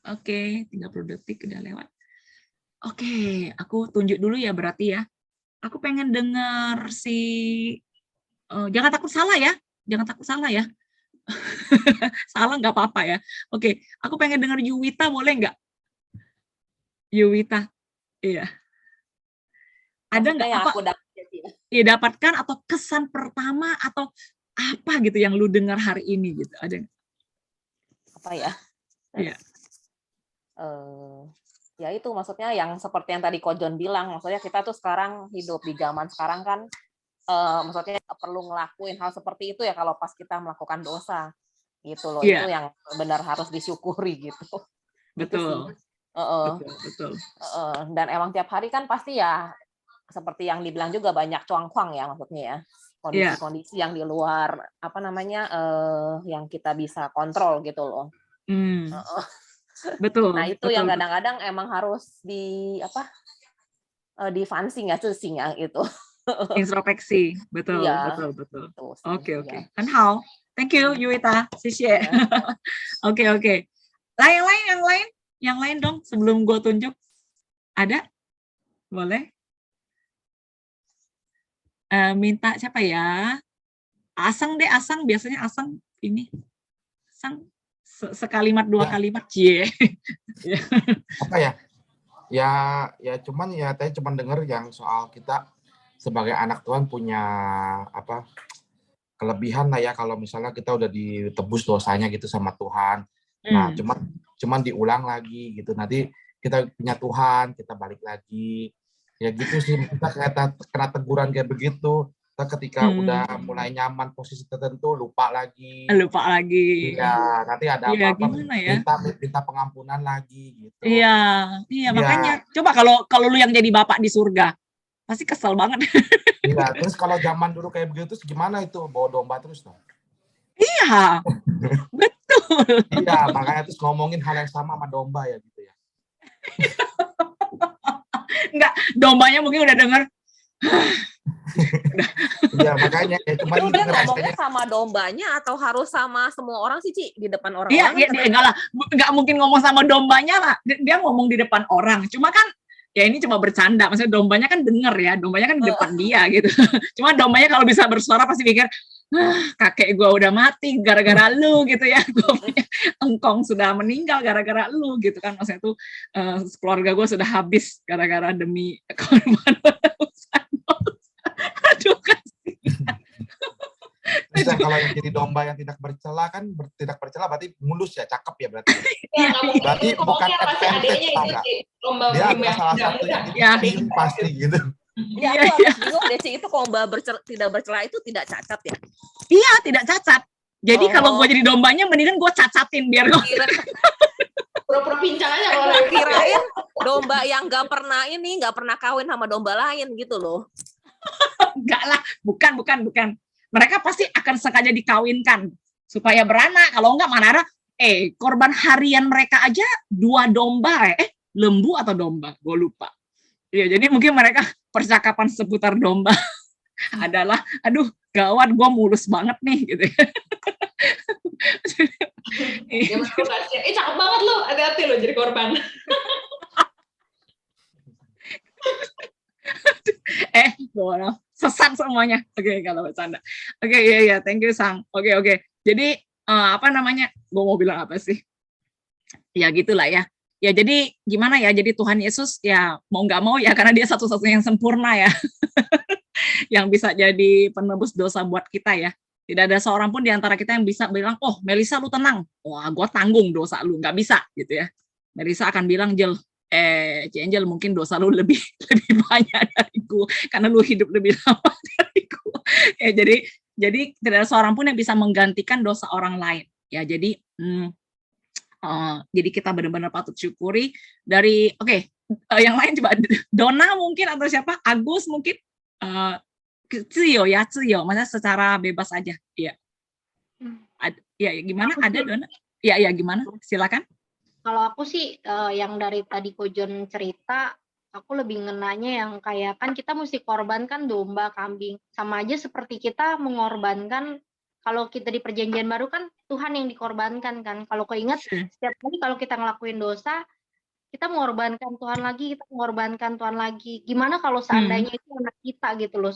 Oke, 30 detik udah lewat. Oke, aku tunjuk dulu ya berarti ya. Aku pengen dengar jangan takut salah ya. Jangan takut salah ya. Salah nggak apa-apa ya. Oke, aku pengen dengar Yuwita, boleh nggak? Yuwita. Iya. Ada nggak yang apa? aku dapat ya? Iya, dapatkan atau kesan pertama atau apa gitu yang lu dengar hari ini gitu. Ada nggak? Apa ya? Iya. Ya itu maksudnya yang seperti yang tadi Ko John bilang, maksudnya kita tuh sekarang hidup di zaman sekarang kan maksudnya perlu ngelakuin hal seperti itu ya kalau pas kita melakukan dosa gitu loh. Iya. Itu yang benar harus disyukuri gitu. Betul. Gitu sih. Betul. Dan emang tiap hari kan pasti ya seperti yang dibilang juga banyak cuang-cuang ya maksudnya ya. Kondisi-kondisi yang di luar apa namanya yang kita bisa kontrol gitu loh. Betul. Nah itu betul, yang kadang-kadang emang harus di fansing ya, cusing ya itu. Introspeksi, betul, Iya. betul. Itu sih, Oke. iya. Kan how? Thank you, Yuwita. Xie. Oke. Yang lain dong sebelum gue tunjuk. Ada? Boleh? Minta siapa ya? Asang deh, Asang. Biasanya Asang ini. Asang sekalimat dua kalimat. Apa ya? Ya cuman ya saya cuman dengar yang soal kita sebagai anak Tuhan punya apa kelebihan lah ya kalau misalnya kita udah ditebus dosanya gitu sama Tuhan. Nah, cuman diulang lagi gitu. Nanti kita punya Tuhan, kita balik lagi. Ya gitu sih, kita kena teguran kayak begitu. Ketika udah mulai nyaman posisi tertentu lupa lagi. Iya, nanti ada apa-apa ya? minta pengampunan lagi gitu. Iya, makanya coba kalau lu yang jadi bapak di surga pasti kesel banget. Iya, terus kalau zaman dulu kayak begitu gimana itu bawa domba terus dong? Iya, betul. Iya, makanya terus ngomongin hal yang sama domba ya gitu ya. Enggak, dombanya mungkin udah denger. Iya, makanya ya cuma itu dia ngomongnya sama dombanya atau harus sama semua orang sih, Ci? Di depan orang-orang? Iya, enggak lah. Enggak mungkin ngomong sama dombanya lah. Dia ngomong di depan orang. Cuma kan ya ini cuma bercanda. Maksudnya dombanya kan denger ya. Dombanya kan di depan dia gitu. Cuma dombanya kalau bisa bersuara pasti pikir, kakek gue udah mati gara-gara lu gitu ya. Engkong sudah meninggal gara-gara lu gitu kan. Maksudnya tuh keluarga gue sudah habis gara-gara demi korban. Aduh kasihan. Bisa kalau yang jadi domba yang tidak bercela kan tidak bercela berarti mulus ya, cakep ya berarti. Berarti bukan advantage tau nggak? Dia adalah salah satu yang pasti gitu. Ya aku agak bingung deh sih, itu domba tidak bercela itu tidak cacat ya? Iya, tidak cacat. Jadi kalau gue jadi dombanya mendingan gue cacatin biar gue pura-pura pincang aja kalau kirain domba yang nggak pernah kawin sama domba lain gitu loh. Enggak lah, bukan. Mereka pasti akan sengaja dikawinkan supaya beranak. Kalau enggak mana ada korban harian mereka aja 2 domba lembu atau domba, gue lupa. Iya, jadi mungkin mereka percakapan seputar domba adalah aduh gawat gue mulus banget nih gitu. Cakep banget lo, hati-hati lo jadi korban. Sesat semuanya. Oke, kalau bercanda. Oke, iya, thank you Sang. Oke. Jadi apa namanya? Gue mau bilang apa sih? Ya gitulah ya. Ya jadi gimana ya? Jadi Tuhan Yesus ya mau nggak mau ya karena dia satu-satunya yang sempurna ya. Yang bisa jadi penebus dosa buat kita ya. Tidak ada seorang pun di antara kita yang bisa bilang, oh Melisa lu tenang. Wah, gue tanggung dosa lu. Nggak bisa gitu ya. Melisa akan bilang, Angel mungkin dosa lu lebih banyak dariku karena lu hidup lebih lama dariku. Ya jadi tidak ada seorang pun yang bisa menggantikan dosa orang lain. Ya jadi jadi kita benar-benar patut syukuri dari yang lain coba Dona mungkin atau siapa Agus mungkin Ciyo, maksudnya secara bebas aja. Iya. Ya gimana ada Dona? Iya gimana? Silakan. Kalau aku sih yang dari tadi Ko John cerita, aku lebih ngenanya yang kayak kan kita mesti korbankan domba, kambing. Sama aja seperti kita mengorbankan kalau kita di perjanjian baru kan Tuhan yang dikorbankan kan. Kalau kau ingat setiap kali kalau kita ngelakuin dosa, kita mengorbankan Tuhan lagi, kita mengorbankan Tuhan lagi. Gimana kalau seandainya itu anak kita gitu loh,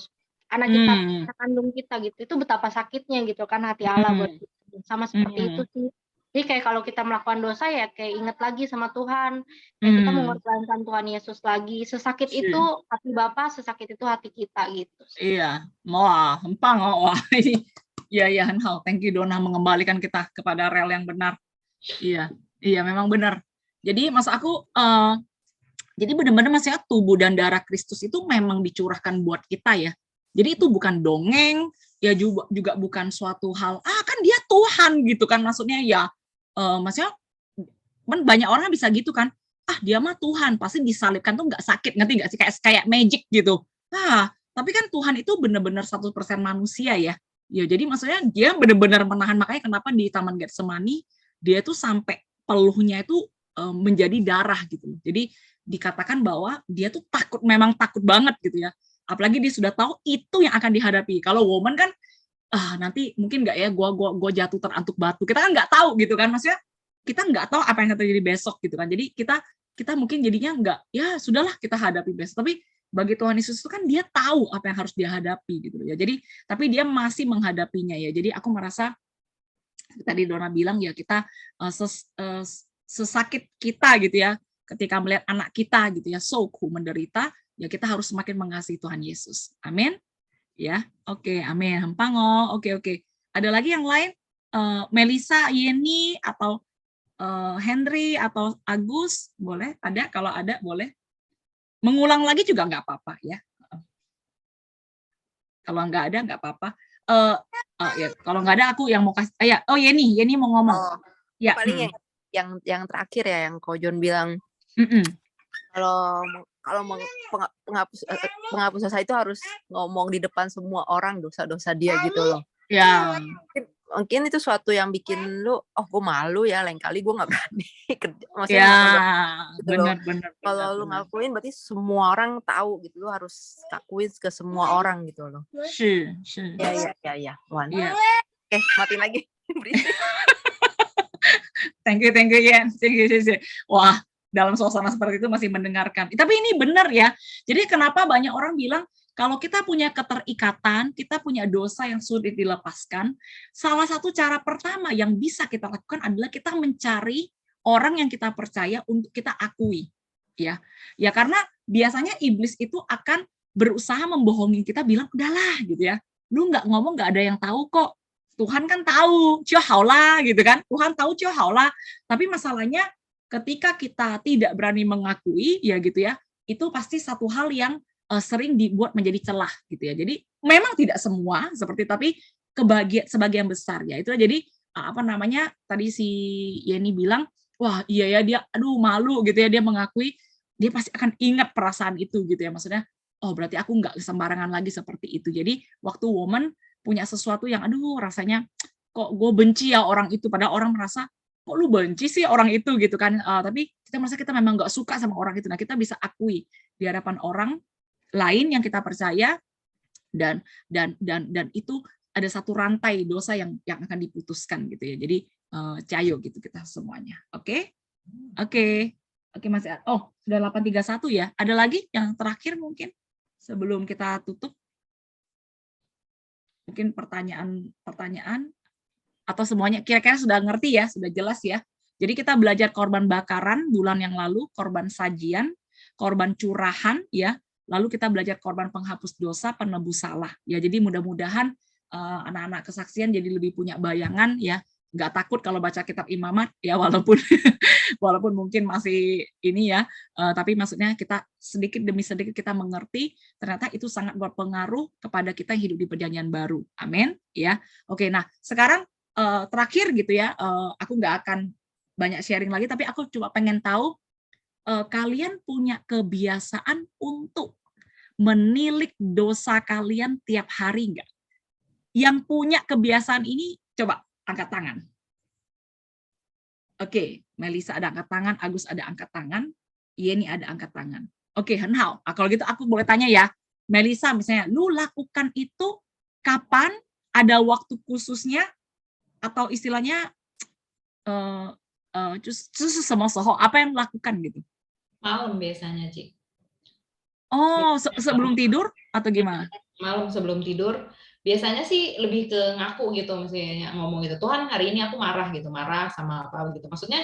anak kita, anak kandung kita gitu, itu betapa sakitnya gitu kan hati Allah buat kita. Sama seperti itu sih. Jadi kayak kalau kita melakukan dosa ya kayak ingat lagi sama Tuhan, kayak kita mengorbankan Tuhan Yesus lagi. Sesakit itu hati Bapa, sesakit itu hati kita gitu. Iya, wah, hempang, wah. Iya, Hao. Thank you Dona mengembalikan kita kepada rel yang benar. Iya, memang benar. Jadi maksud aku, jadi benar-benar maksudnya tubuh dan darah Kristus itu memang dicurahkan buat kita ya. Jadi itu bukan dongeng, ya juga bukan suatu hal, kan dia Tuhan gitu kan, maksudnya ya, maksudnya banyak orang bisa gitu kan, dia mah Tuhan, pasti disalibkan tuh nggak sakit, ngerti nggak sih, kayak magic gitu. Tapi kan Tuhan itu benar-benar 100% manusia ya. Ya jadi maksudnya dia benar-benar menahan, makanya kenapa di Taman Getsemani dia tuh sampai peluhnya itu menjadi darah gitu. Jadi dikatakan bahwa dia tuh takut, memang takut banget gitu ya. Apalagi dia sudah tahu itu yang akan dihadapi. Kalau woman kan nanti mungkin nggak ya gua jatuh terantuk batu. Kita kan nggak tahu gitu kan, maksudnya kita nggak tahu apa yang akan terjadi besok gitu kan. Jadi kita mungkin jadinya nggak, ya sudahlah kita hadapi besok. Tapi bagi Tuhan Yesus itu kan dia tahu apa yang harus dia hadapi gitu ya. Jadi tapi dia masih menghadapinya ya. Jadi aku merasa tadi Dona bilang ya, kita sesakit kita gitu ya, ketika melihat anak kita gitu ya, Soku menderita, ya kita harus semakin mengasihi Tuhan Yesus. Amin. Ya, oke, amin. Hempango, oke. Ada lagi yang lain? Melisa, Yeni, atau Henry, atau Agus, boleh? Ada? Kalau ada, boleh. Mengulang lagi juga nggak apa-apa ya. Kalau nggak ada, nggak apa-apa. Ya, kalau nggak ada, aku yang mau kasih. Yeni mau ngomong. Ya. Paling yang terakhir ya, yang Ko John bilang. Kalau penghapus dosa itu harus ngomong di depan semua orang dosa-dosa dia gitu loh. Ya. Mungkin itu suatu yang bikin lu, gue malu ya, lain kali gue nggak berani kerja. Maksudnya benar. Kalau lu ngakuin berarti semua orang tahu gitu, lu harus lakuin ke semua orang gitu loh. Sure. Ya. Oke, matiin lagi. Thank you Yen. Thank you. Wah, dalam suasana seperti itu masih mendengarkan. Tapi ini benar ya. Jadi kenapa banyak orang bilang kalau kita punya keterikatan, kita punya dosa yang sulit dilepaskan, salah satu cara pertama yang bisa kita lakukan adalah kita mencari orang yang kita percaya untuk kita akui. Ya karena biasanya iblis itu akan berusaha membohongi kita, bilang udahlah gitu ya. Lu nggak ngomong, nggak ada yang tahu kok. Tuhan kan tahu, lah gitu kan. Tuhan tahu lah. Tapi masalahnya ketika kita tidak berani mengakui, ya gitu ya, itu pasti satu hal yang sering dibuat menjadi celah gitu ya. Jadi memang tidak semua tapi sebagian besar ya. Itu jadi tadi si Yeni bilang, wah iya ya, dia malu gitu ya, dia mengakui, dia pasti akan ingat perasaan itu gitu ya. Maksudnya, berarti aku nggak sembarangan lagi seperti itu. Jadi waktu woman punya sesuatu yang rasanya kok gue benci ya orang itu, padahal orang merasa kok lu benci sih orang itu gitu kan. Tapi kita merasa kita memang nggak suka sama orang itu. Nah, kita bisa akui di hadapan orang lain yang kita percaya, dan itu ada satu rantai dosa yang akan diputuskan gitu ya. Jadi cayo gitu kita semuanya. Oke, masih sudah 8:31 ya. Ada lagi yang terakhir mungkin sebelum kita tutup, mungkin pertanyaan atau semuanya kira-kira sudah ngerti ya, sudah jelas ya. Jadi kita belajar korban bakaran bulan yang lalu, korban sajian, korban curahan ya. Lalu kita belajar korban penghapus dosa, penebus salah. Ya, jadi mudah-mudahan anak-anak kesaksian jadi lebih punya bayangan ya, nggak takut kalau baca kitab Imamat ya, walaupun mungkin masih ini ya, tapi maksudnya kita sedikit demi sedikit kita mengerti ternyata itu sangat berpengaruh kepada kita yang hidup di perjanjian baru. Amin ya. Oke, nah sekarang terakhir gitu ya, aku nggak akan banyak sharing lagi, tapi aku cuma pengen tahu, kalian punya kebiasaan untuk menilik dosa kalian tiap hari nggak? Yang punya kebiasaan ini, coba angkat tangan. Oke, Melisa ada angkat tangan, Agus ada angkat tangan, Yeni ada angkat tangan. Oke, Henhao, kalau gitu aku boleh tanya ya, Melisa misalnya, lu lakukan itu kapan ada waktu khususnya atau istilahnya apa yang lakukan gitu? Malam biasanya, Cik. Oh, sebelum tidur atau gimana? Malam sebelum tidur. Biasanya sih lebih ke ngaku gitu, misalnya ngomong gitu, Tuhan hari ini aku marah gitu, marah sama apa gitu. Maksudnya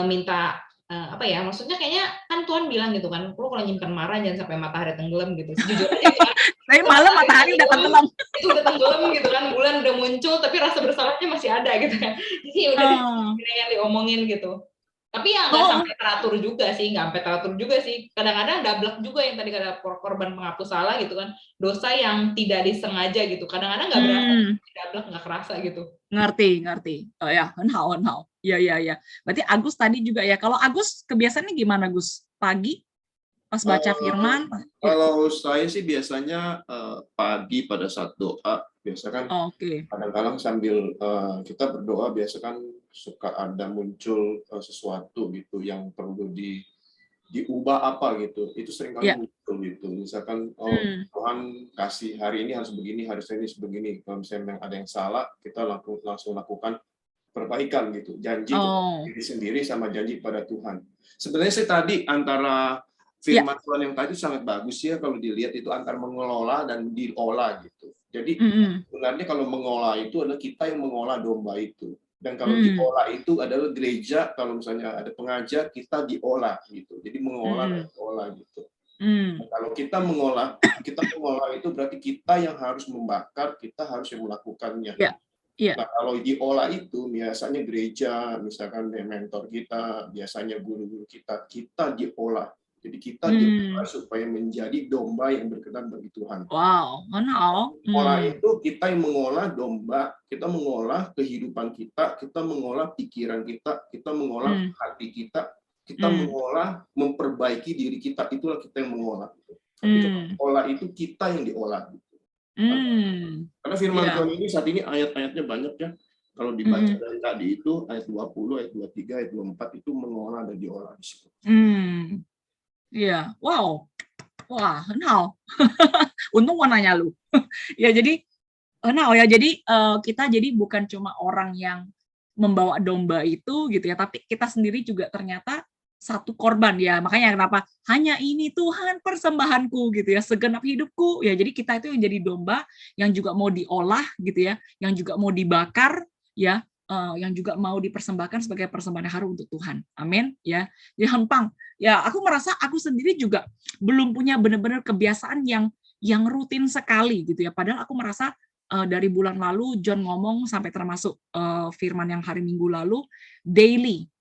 minta apa ya? Maksudnya kayaknya kan Tuhan bilang gitu kan, lu kalau nyimpen marah jangan sampai matahari tenggelam gitu. Sejujurnya gitu kan. Tapi malam matahari udah tenggelam. Itu udah tenggelam gitu kan, bulan udah muncul tapi rasa bersalahnya masih ada gitu kan. Jadi udah yang diomongin gitu. Tapi ya nggak sampai teratur juga sih, kadang-kadang double juga yang tadi kata korban penghapus salah gitu kan, dosa yang tidak disengaja gitu, kadang-kadang nggak berasa, double nggak kerasa gitu. Ngerti. Oh ya, henhao. Ya. Berarti Agus tadi juga ya. Kalau Agus kebiasaannya gimana, Gus? Pagi pas baca firman? Kalau saya sih biasanya pagi pada saat doa, biasa kan kadang-kadang sambil kita berdoa biasa kan suka ada muncul sesuatu gitu yang perlu diubah apa gitu, itu sering kali muncul gitu, misalkan Tuhan kasih hari ini harus begini, harus ini begini, kalau misalnya ada yang salah kita langsung lakukan perbaikan gitu, janji diri sendiri sama janji pada Tuhan. Sebenarnya sih tadi antara firman Tuhan yang tadi sangat bagus ya, kalau dilihat itu antara mengelola dan diolah gitu. Jadi sebenarnya kalau mengolah itu adalah kita yang mengolah domba itu. Dan kalau diolah itu adalah gereja, kalau misalnya ada pengajar, kita diolah gitu. Jadi mengolah dan diolah gitu. Nah, kalau kita mengolah itu berarti kita yang harus membakar, kita harus yang melakukannya. Nah, kalau diolah itu biasanya gereja, misalkan mentor kita, biasanya guru-guru kita diolah. Jadi kita diolah supaya menjadi domba yang berkenan bagi Tuhan. Wow, Olah itu kita yang mengolah domba, kita mengolah kehidupan kita mengolah pikiran kita mengolah hati kita mengolah, memperbaiki diri kita, itulah kita yang mengolah. Tapi olah itu kita yang diolah. Karena firman Tuhan ini saat ini ayat-ayatnya banyak ya. Kalau dibaca dari tadi itu ayat 20, ayat 23, ayat 24 itu mengolah dan diolah di situ. Iya, wow, wah, henhao. Untung gua nanya lu. Ya jadi, henhao ya. Jadi kita jadi bukan cuma orang yang membawa domba itu gitu ya, tapi kita sendiri juga ternyata satu korban ya. Makanya kenapa hanya ini Tuhan persembahanku gitu ya, segenap hidupku ya. Jadi kita itu yang jadi domba yang juga mau diolah gitu ya, yang juga mau dibakar ya. Yang juga mau dipersembahkan sebagai persembahan harum untuk Tuhan. Amin ya. Ya Henpang. Ya, aku merasa aku sendiri juga belum punya benar-benar kebiasaan yang rutin sekali gitu ya. Padahal aku merasa dari bulan lalu John ngomong sampai termasuk firman yang hari Minggu lalu daily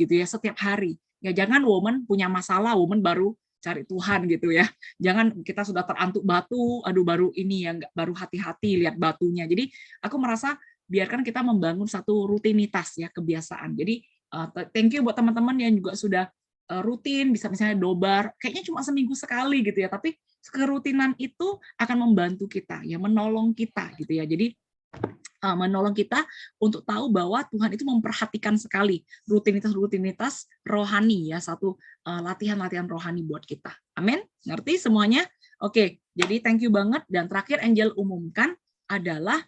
gitu ya, setiap hari. Ya jangan woman punya masalah woman baru cari Tuhan gitu ya. Jangan kita sudah terantuk batu, aduh baru ini ya, baru hati-hati lihat batunya. Jadi aku merasa biarkan kita membangun satu rutinitas ya, kebiasaan. Jadi thank you buat teman-teman yang juga sudah rutin, bisa misalnya dobar, kayaknya cuma seminggu sekali gitu ya, tapi kerutinan itu akan membantu kita ya, menolong kita gitu ya. Jadi menolong kita untuk tahu bahwa Tuhan itu memperhatikan sekali rutinitas rohani ya, satu latihan-latihan rohani buat kita. Amin. Ngerti semuanya? Oke, jadi thank you banget. Dan terakhir Angel umumkan adalah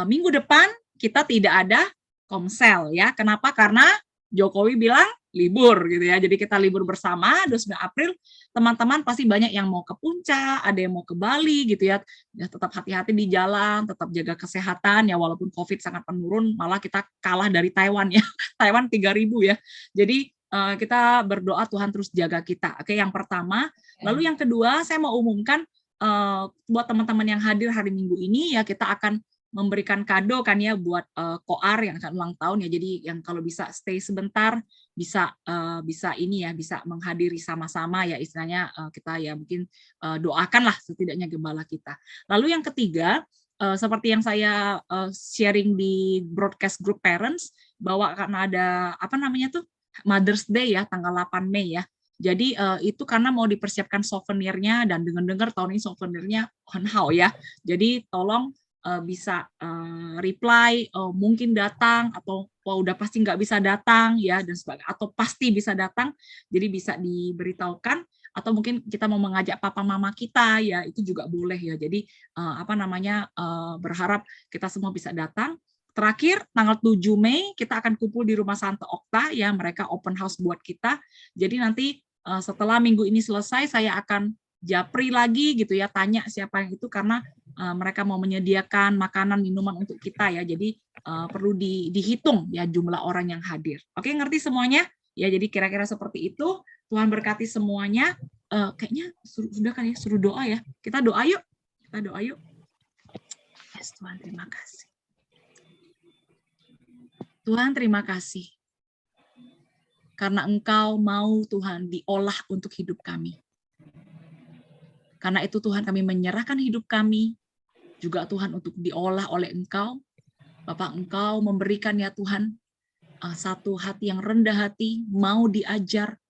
minggu depan kita tidak ada komsel ya. Kenapa? Karena Jokowi bilang libur gitu ya. Jadi kita libur bersama 29 April. Teman-teman pasti banyak yang mau ke Puncak, ada yang mau ke Bali gitu ya. Ya tetap hati-hati di jalan, tetap jaga kesehatan ya, walaupun Covid sangat menurun, malah kita kalah dari Taiwan ya. Taiwan 3.000 ya. Jadi kita berdoa Tuhan terus jaga kita. Oke, yang pertama. Lalu yang kedua, saya mau umumkan buat teman-teman yang hadir hari Minggu ini ya, kita akan memberikan kado kan ya buat Koar yang akan ulang tahun ya. Jadi yang kalau bisa stay sebentar, bisa ini ya, bisa menghadiri sama-sama ya, istilahnya kita ya mungkin doakanlah setidaknya gembala kita. Lalu yang ketiga, seperti yang saya sharing di broadcast group parents, bahwa akan ada apa namanya tuh Mother's Day ya, tanggal 8 Mei ya. Jadi itu karena mau dipersiapkan souvenirnya, dan dengar-dengar tahun ini souvenirnya Henhao ya. Jadi tolong bisa reply, mungkin datang atau udah pasti nggak bisa datang ya, dan sebagainya, atau pasti bisa datang. Jadi bisa diberitahukan atau mungkin kita mau mengajak papa mama kita ya, itu juga boleh ya. Jadi berharap kita semua bisa datang. Terakhir tanggal 7 Mei kita akan kumpul di Rumah Santo Okta ya, mereka open house buat kita. Jadi nanti setelah minggu ini selesai saya akan japri lagi gitu ya, tanya siapa yang itu, karena mereka mau menyediakan makanan minuman untuk kita ya, jadi perlu dihitung ya jumlah orang yang hadir. Oke, ngerti semuanya ya? Jadi kira-kira seperti itu. Tuhan berkati semuanya. Kayaknya sudah kan ya, suruh doa ya, kita doa yuk, Yes, Tuhan terima kasih. Tuhan terima kasih karena Engkau mau Tuhan diolah untuk hidup kami. Karena itu Tuhan kami menyerahkan hidup kami juga Tuhan untuk diolah oleh Engkau. Bapak, Engkau memberikan ya Tuhan satu hati yang rendah hati, mau diajar,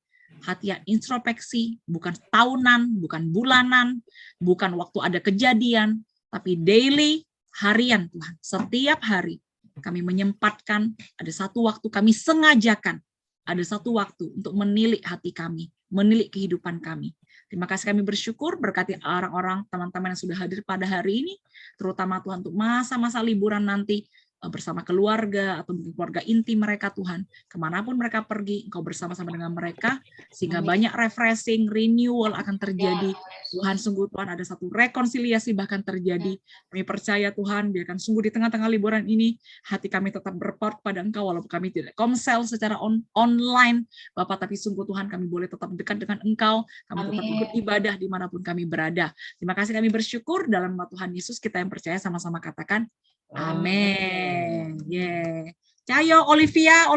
hati yang introspeksi, bukan tahunan, bukan bulanan, bukan waktu ada kejadian, tapi daily, harian Tuhan. Setiap hari kami menyempatkan, ada satu waktu kami sengajakan, ada satu waktu untuk menilik hati kami, menilik kehidupan kami. Terima kasih, kami bersyukur, berkati orang-orang, teman-teman yang sudah hadir pada hari ini, terutama Tuhan untuk masa-masa liburan nanti, bersama keluarga atau mungkin keluarga inti mereka Tuhan, kemanapun mereka pergi, Engkau bersama-sama dengan mereka, sehingga banyak refreshing, renewal akan terjadi. Tuhan, sungguh Tuhan ada satu rekonsiliasi bahkan terjadi. Kami percaya Tuhan, biarkan sungguh di tengah-tengah liburan ini, hati kami tetap berpaut pada Engkau, walaupun kami tidak komsel secara online, Bapak, tapi sungguh Tuhan kami boleh tetap dekat dengan Engkau, kami tetap ikut ibadah dimanapun kami berada. Terima kasih, kami bersyukur, dalam nama Tuhan Yesus kita yang percaya sama-sama katakan, amin. Yeah. Cayo, Olivia,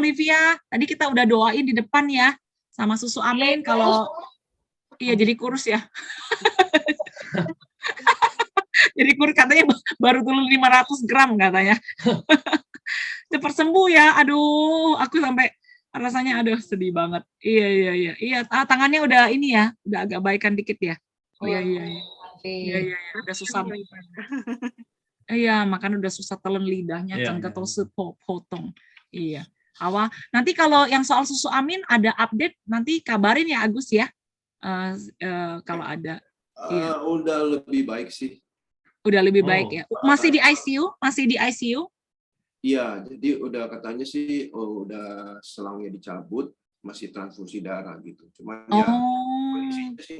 tadi kita udah doain di depan ya, sama Susu Amin. Kalau iya jadi kurus ya. Jadi kurus katanya baru turun 500 gram katanya. Cepat sembuh ya. Aduh, aku sampai rasanya aduh sedih banget. Iya. Tangannya udah ini ya, udah agak baikan dikit ya. Oh iya. Iya, udah susah. Iya, makan udah susah telan lidahnya, kan gatel sepotong. Iya. Hawa, nanti kalau yang soal Susu Amin ada update, nanti kabarin ya Agus ya. Kalau ada. Iya. Udah lebih baik sih. Udah lebih baik ya. Masih di ICU? Masih di ICU? Iya, jadi udah katanya sih udah selangnya dicabut, masih transfusi darah gitu. Cuman ya kondisinya sih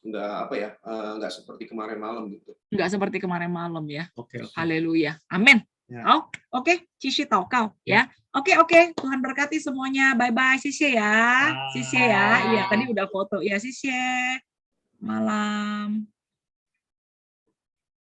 nggak seperti kemarin malam gitu. Nggak seperti kemarin malam ya. Oke. Haleluya. Amin. Ya. Oke. Cici tahu kau ya. Oke. Tuhan berkati semuanya. Bye-bye Cici ya. Cici ya. Iya, tadi udah foto ya Cici. Malam.